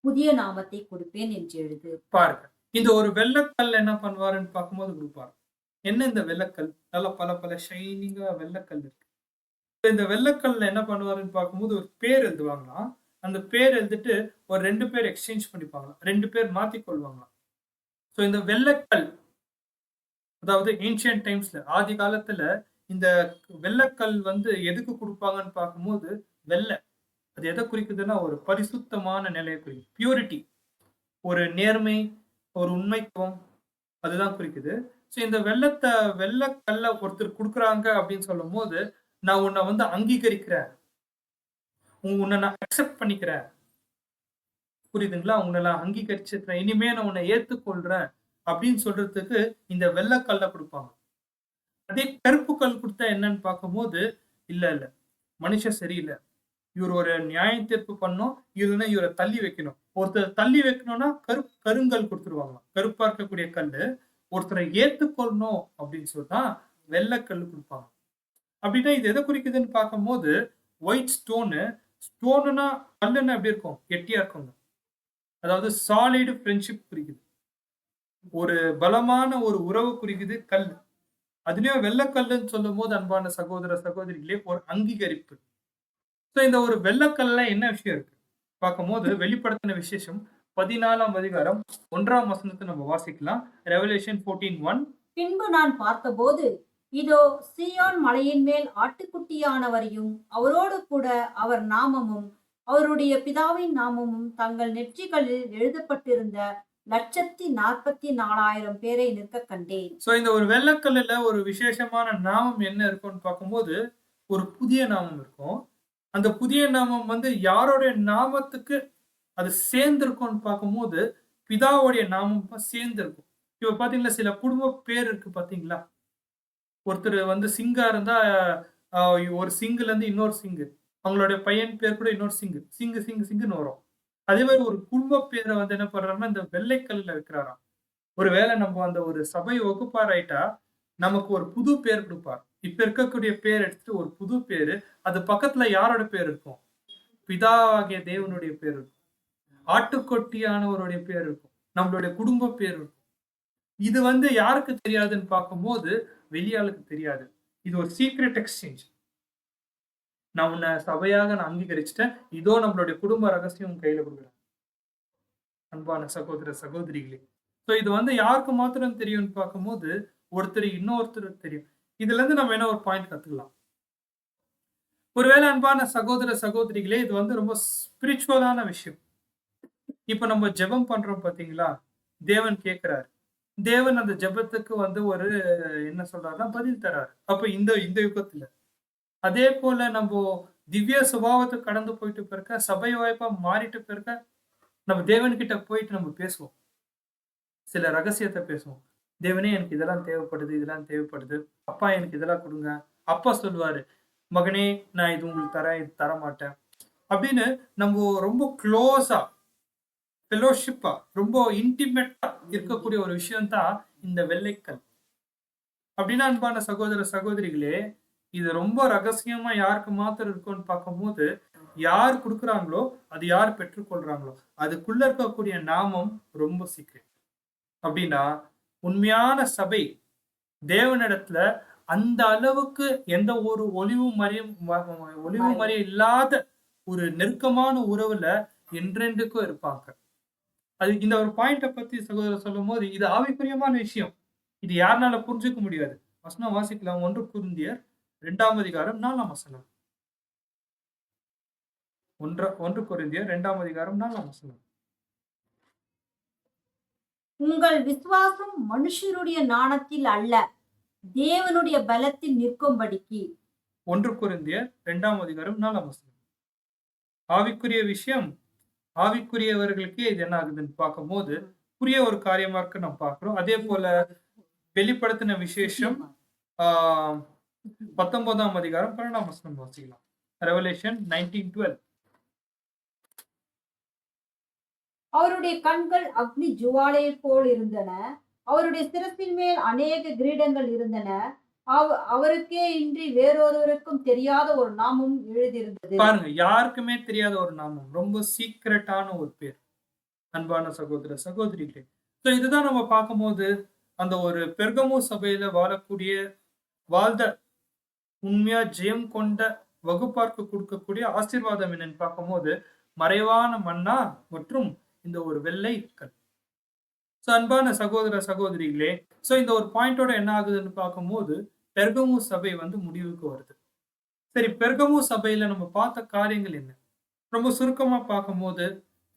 புதிய நாமத்தை கொடுப்பேன் என்று எழுது. பாருங்க. இந்த ஒரு வெள்ளக்கல் என்ன பண்ணுவாருன்னு பார்க்கும்போது கொடுப்பாரு. என்ன இந்த வெள்ளக்கல்? நல்ல பல பல ஷைனிங்கா வெள்ளக்கல் இருக்கு. இந்த வெள்ளக்கல்ல என்ன பண்ணுவாருன்னு பார்க்கும்போது ஒரு பேர் எழுதுவாங்களாம். அந்த பேர் எழுதிட்டு ஒரு 2 பேர் எக்ஸ்சேஞ்ச் பண்ணிப்பாங்களாம். 2 பேர் மாத்திக் கொள்வாங்களாம். சோ இந்த வெள்ளக்கல், அதாவது ஏன்ஷியன்ட் டைம்ஸ்ல ஆதி காலத்துல இந்த வெள்ளக்கல் வந்து எதுக்கு கொடுப்பாங்கன்னு பார்க்கும்போது வெள்ளை. அது எதை குறிக்குதுன்னா ஒரு பரிசுத்தமான நிலையை குறிக்கும். பியூரிட்டி, ஒரு நேர்மை, ஒரு உண்மைத்துவம், அதுதான் குறிக்குது. சோ இந்த வெள்ளக்கல்ல ஒருத்தர் குடுக்குறாங்க அப்படின்னு சொல்லும்போது, நான் உன்னை வந்து அங்கீகரிக்கிறேன். உன்னை நான் அக்செப்ட் பண்ணிக்கிறேன். புரியுதுங்களா? உன்னை நான் அங்கீகரிச்சிருக்கிறேன். இனிமே நான் உன்னை ஏத்துக்கொள்றேன் அப்படின்னு சொல்றதுக்கு இந்த வெள்ளக்கல்ல குடுப்பாங்க. அதே கருப்பு கல் குடுத்தா என்னன்னு பார்க்கும்போது, இல்ல இல்ல மனுஷன் சரியில்ல. இவர் ஒரு நியாய தீர்ப்பு பண்ணணும். இல்லைன்னா இவரை தள்ளி வைக்கணும். ஒருத்தர் தள்ளி வைக்கணும்னா கருங்கல் கொடுத்துருவாங்களாம். கருப்பா இருக்கக்கூடிய கல்லு. ஒருத்தரை ஏத்துக்கொள்ளணும் அப்படின்னு சொன்னா வெள்ளைக்கல் கொடுப்பாங்க. அப்படின்னா இது எதை குறிக்குதுன்னு பார்க்கும்போது ஒயிட் ஸ்டோனுனா கல்லுன்னா எப்படி இருக்கும்? கெட்டியா இருக்குங்க. அதாவது சாலிடு ஃப்ரெண்ட்ஷிப் குறிக்குது. ஒரு பலமான ஒரு உறவு குறிக்குது கல். அதுலயும் வெள்ளைக்கல்லுன்னு சொல்லும் போது அன்பான சகோதர சகோதரிகளே ஒரு அங்கீகரிப்பு. சோ இந்த ஒரு வெள்ளக்கல்ல என்ன விஷயம் இருக்கு பார்க்கும்போது வெளிப்படுத்தின விசேஷம் 14ஆம் அதிகாரம் 1ஆம் வசனத்தை நம்ம வாசிக்கலாம். ரெவலேஷன் 14:1. பின்பு நான் பார்த்தபோது, இதோ சீயோன் மலையின் மேல் ஆட்டுக்குட்டியானவரையும் அவரோடு கூட அவர் நாமமும் அவருடைய பிதாவின் நாமமும் தங்கள் நெற்றிகளில் எழுதப்பட்டிருந்த 144,000 பேரை நிற்க கண்டேன். சோ இந்த ஒரு வெள்ளக்கல்லுல ஒரு விசேஷமான நாமம் என்ன இருக்கும்னு பார்க்கும்போது ஒரு புதிய நாமம் இருக்கும். அந்த புதிய நாமம் வந்து யாருடைய நாமத்துக்கு அது சேர்ந்திருக்கும்னு பார்க்கும்போது பிதாவுடைய நாமம் சேர்ந்திருக்கும். இப்ப பாத்தீங்களா சில குடும்ப பேர் இருக்கு பாத்தீங்களா? ஒருத்தர் வந்து சிங்கா இருந்தா ஒரு சிங்குல இருந்து இன்னொரு சிங்கு. அவங்களுடைய பையன் பேர் கூட இன்னொரு சிங்குன்னு வரும். அதே மாதிரி ஒரு குடும்ப பேரை வந்து என்ன பண்றாருன்னா இந்த வெள்ளைக்கல்ல வைக்கிறாராம். ஒருவேளை நம்ம அந்த ஒரு சபை வகுப்பார் ஆயிட்டா நமக்கு ஒரு புது பேர் கொடுப்பார். இப்ப இருக்கக்கூடிய பேர் எடுத்துட்டு ஒரு புது பேரு, அது பக்கத்துல யாரோட பேர் இருக்கும்? பிதாவாகிய தேவனுடைய பேர் இருக்கும். ஆட்டுக்கொட்டியானவருடைய பேர் இருக்கும். நம்மளுடைய குடும்ப பேர் இருக்கும். இது வந்து யாருக்கு தெரியாதுன்னு பார்க்கும்போது வெளியாளுக்கு தெரியாது. இது ஒரு சீக்ரெட் எக்ஸ்சேஞ்ச். நான் உன்னை சபையாக நான் அங்கீகரிச்சுட்டேன். இதோ நம்மளுடைய குடும்ப ரகசியம் உன் கையில கொடுக்குறேன். அன்பான சகோதர சகோதரிகளே. சோ இது வந்து யாருக்கு மாத்திரம் தெரியும்னு பார்க்கும்போது ஒருத்தர் இன்னொருத்தருக்கு தெரியும். இதுல இருந்து நம்ம என்ன ஒரு பாயிண்ட் கத்துக்கலாம். ஒருவேளை அன்பான சகோதர சகோதரிகளே இது வந்து ரொம்ப ஸ்பிரிச்சுவலான விஷயம். இப்ப நம்ம ஜெபம் பண்றோம் பாத்தீங்களா? தேவன் கேட்கிறாரு. தேவன் அந்த ஜெபத்துக்கு வந்து ஒரு என்ன சொல்றாருன்னா பதில் தராரு. அப்ப இந்த இந்த யுகத்துல அதே போல நம்ம திவ்ய சுபாவத்தை கடந்து போயிட்டு பிறக்க சபை வாய்ப்பா மாறிட்டு பிறக்க நம்ம தேவன் கிட்ட போயிட்டு நம்ம பேசுவோம். சில ரகசியத்தை பேசுவோம். தேவனே எனக்கு இதெல்லாம் தேவைப்படுது, இதெல்லாம் தேவைப்படுது. அப்பா எனக்கு இதெல்லாம் கொடுங்க. அப்பா சொல்லுவாரு, மகனே நான் இது உங்களுக்கு தரேன், இது தர மாட்டேன். அப்படின்னு நம்ம ரொம்ப க்ளோஸா ஃபெலோஷிப்பா ரொம்ப இன்டிமேட்டா இருக்கக்கூடிய ஒரு விஷயம் தான் இந்த வெள்ளைக்கல். அப்படின்னா அன்பான சகோதர சகோதரிகளே இது ரொம்ப ரகசியமா யாருக்கு மாத்திரம் இருக்கும்னு பார்க்கும்போது யார் கொடுக்குறாங்களோ அது யார் பெற்றுக்கொள்றாங்களோ அதுக்குள்ள இருக்கக்கூடிய நாமம் ரொம்ப சீக்கிரம். அப்படின்னா உண்மையான சபை தேவனிடத்துல அந்த அளவுக்கு எந்த ஒரு ஒளிவு மறையும் இல்லாத ஒரு நெருக்கமான உறவுல என்றென்றைக்கும் இருப்பாங்க. அது இந்த ஒரு பாயிண்ட்ட பத்தி சகோதரர் சொல்லும்போது, இது ஆவிக்குரியமான விஷயம். இது யாருனால புரிஞ்சுக்க முடியாது. வசனம் வாசிக்கலாம். 1 கொரிந்தியர் 2ஆம் அதிகாரம் 4ஆம் வசனம். 1 கொரிந்தியர் 2ஆம் அதிகாரம் 4ஆம் வசனம். உங்கள் விசுவாசம் மனுஷருடைய நாணத்தில் அல்ல, தேவனுடைய பலத்தில் நிற்கும்படிக்கு. 1 கொரிந்தியர் 2ஆம் அதிகாரம் 4ஆம் வசனம். ஆவிக்குரிய விஷயம், ஆவிக்குரியவர்களுக்கே இது என்ன ஆகுதுன்னு பார்க்கும்போது, புரிய ஒரு காரியமா இருக்கு நம்ம பார்க்கிறோம். அதே போல வெளிப்படுத்தின விசேஷம் 19ஆம் அதிகாரம் 12ஆம் வசனம் வாசிக்கலாம். ரெவலேஷன் 19:12. அவருடைய கண்கள் அக்னி ஜுவாலையைப் போல் இருந்தன. அவருடைய சிரசின் மேல் அநேக கிரீடங்கள் இருந்தன. அவருக்கே இன்றி வேறொருவருக்கும் தெரியாத ஒரு நாமம் எழுதியிருந்தது. பாருங்க, யாருக்குமே தெரியாத ஒரு நாமம். ரொம்ப சீக்ரெட்டான ஒரு பேர். அன்பான சகோதர சகோதரிகளே. இதுதான் நம்ம பார்க்கும்போது, அந்த ஒரு பெர்கமு சபையில வாழ்ந்த உண்மையா ஜெயம் கொண்ட வகுப்பார்க்கு கொடுக்கக்கூடிய ஆசீர்வாதம் என்னன்னு பார்க்கும்போது, மறைவான மன்னா மற்றும் இந்த ஒரு வெள்ளை கல். அன்பான சகோதர சகோதரிகளே, இந்த ஒரு பாயிண்டோட என்ன ஆகுதுன்னு பார்க்கும்போது, பெர்கமு சபை வந்து முடிவுக்கு வருது. சரி, பெர்கமு சபையில நம்ம பார்த்த காரியங்கள் என்ன? ரொம்ப சுருக்கமா பார்க்கும்போது,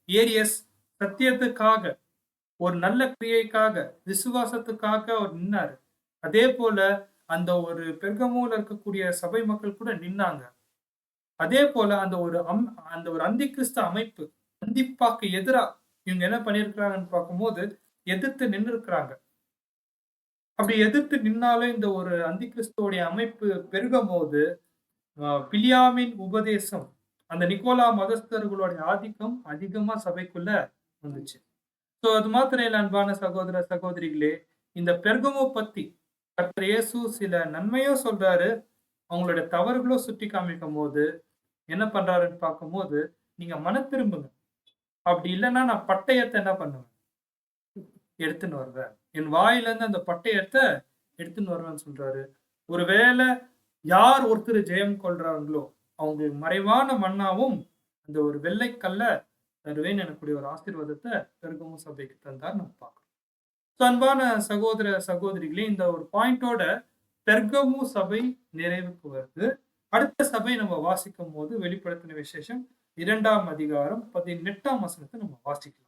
ஏரியஸ் சத்தியத்துக்காக, ஒரு நல்ல கிரியைக்காக, விசுவாசத்துக்காக அவர் நின்னாரு. அதே போல அந்த ஒரு பெர்கமுல இருக்கக்கூடிய சபை மக்கள் கூட நின்னாங்க. அதே போல அந்த ஒரு அந்தி கிறிஸ்து அமைப்பு, அந்திப்பாக்கு எதிரா இவங்க என்ன பண்ணியிருக்கிறாங்கன்னு பார்க்கும்போது, எதிர்த்து நின்று இருக்கிறாங்க. அப்படி எதிர்த்து நின்னாலும் இந்த ஒரு அந்தி கிறிஸ்துவோடைய அமைப்பு பெருகும் போது, பிலியாமின் உபதேசம், அந்த நிக்கோலா மதஸ்தர்களுடைய ஆதிக்கம் அதிகமா சபைக்குள்ள வந்துச்சு. அது மாத்திரம் இல்ல அன்பான சகோதர சகோதரிகளே, இந்த பெர்கமு பத்தி கர்த்தர் இயேசு சில நன்மையும் சொல்றாரு, அவங்களுடைய தவறுகளும் சுட்டி காமிக்கும் போது என்ன பண்றாருன்னு பார்க்கும்போது, நீங்க மனம் திரும்புங்க. அப்படி இல்லைன்னா நான் பட்டயத்தை என்ன பண்ணுவேன்? எடுத்துன்னு வருவேன். என் வாயிலிருந்து அந்த பட்டயத்தை எடுத்துன்னு வருவேன்னு சொல்றாரு. ஒருவேளை யார் ஒருத்தர் ஜெயம் கொள்றாங்களோ, அவங்களுக்கு மறைவான மன்னாவும் அந்த ஒரு வெள்ளைக்கல்ல தருவேன் எனக்கூடிய ஒரு ஆசீர்வாதத்தை பெர்கமு சபைக்கு தந்தார் நம்ம பார்க்கிறோம். அன்பான சகோதர சகோதரிகளே, இந்த ஒரு பாயிண்டோட பெர்கமு சபை நிறைவுக்கு வருது. அடுத்த சபை நம்ம வாசிக்கும் போது வெளிப்படுத்தின விசேஷம் 2ஆம் அதிகாரம் 18ஆம் வசனத்தை நம்ம வாசிக்கலாம்.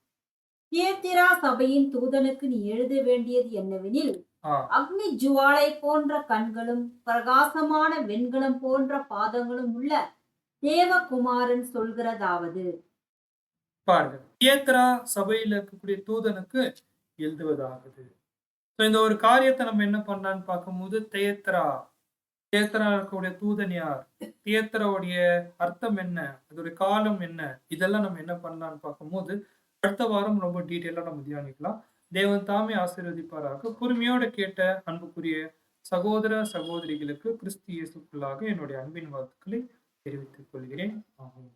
தியத்திரா சபையின் தூதனுக்கு நீ எழுத வேண்டியது என்னவெனில், அக்னி ஜுவாலை போன்ற கண்களும் பிரகாசமான வெண்கலம் போன்ற பாதங்களும் உள்ள தேவகுமாரன் சொல்கிறதாவது. பாருங்க, தியத்திரா சபையில இருக்கக்கூடிய தூதனுக்கு எழுதுவதாகுது. இந்த ஒரு காரியத்தை நம்ம என்ன பண்ணலான்னு பார்க்கும்போது, தியத்திரா இருக்கக்கூடிய தூதன் யார், தியத்திராவுடைய அர்த்தம் என்ன, அதோடைய காலம் என்ன, இதெல்லாம் நம்ம என்ன பண்ணலான்னு பார்க்கும்போது அடுத்த வாரம் ரொம்ப டீட்டெயிலா நம்ம தியானிக்கலாம். தேவன் தாமே ஆசீர்வதிப்பாராக. பொறுமையோட கேட்ட அன்புக்குரிய சகோதர சகோதரிகளுக்கு கிறிஸ்து இயேசுக்குள்ளாக என்னுடைய அன்பின் வாழ்த்துக்களை தெரிவித்துக் கொள்கிறேன். ஆமென்.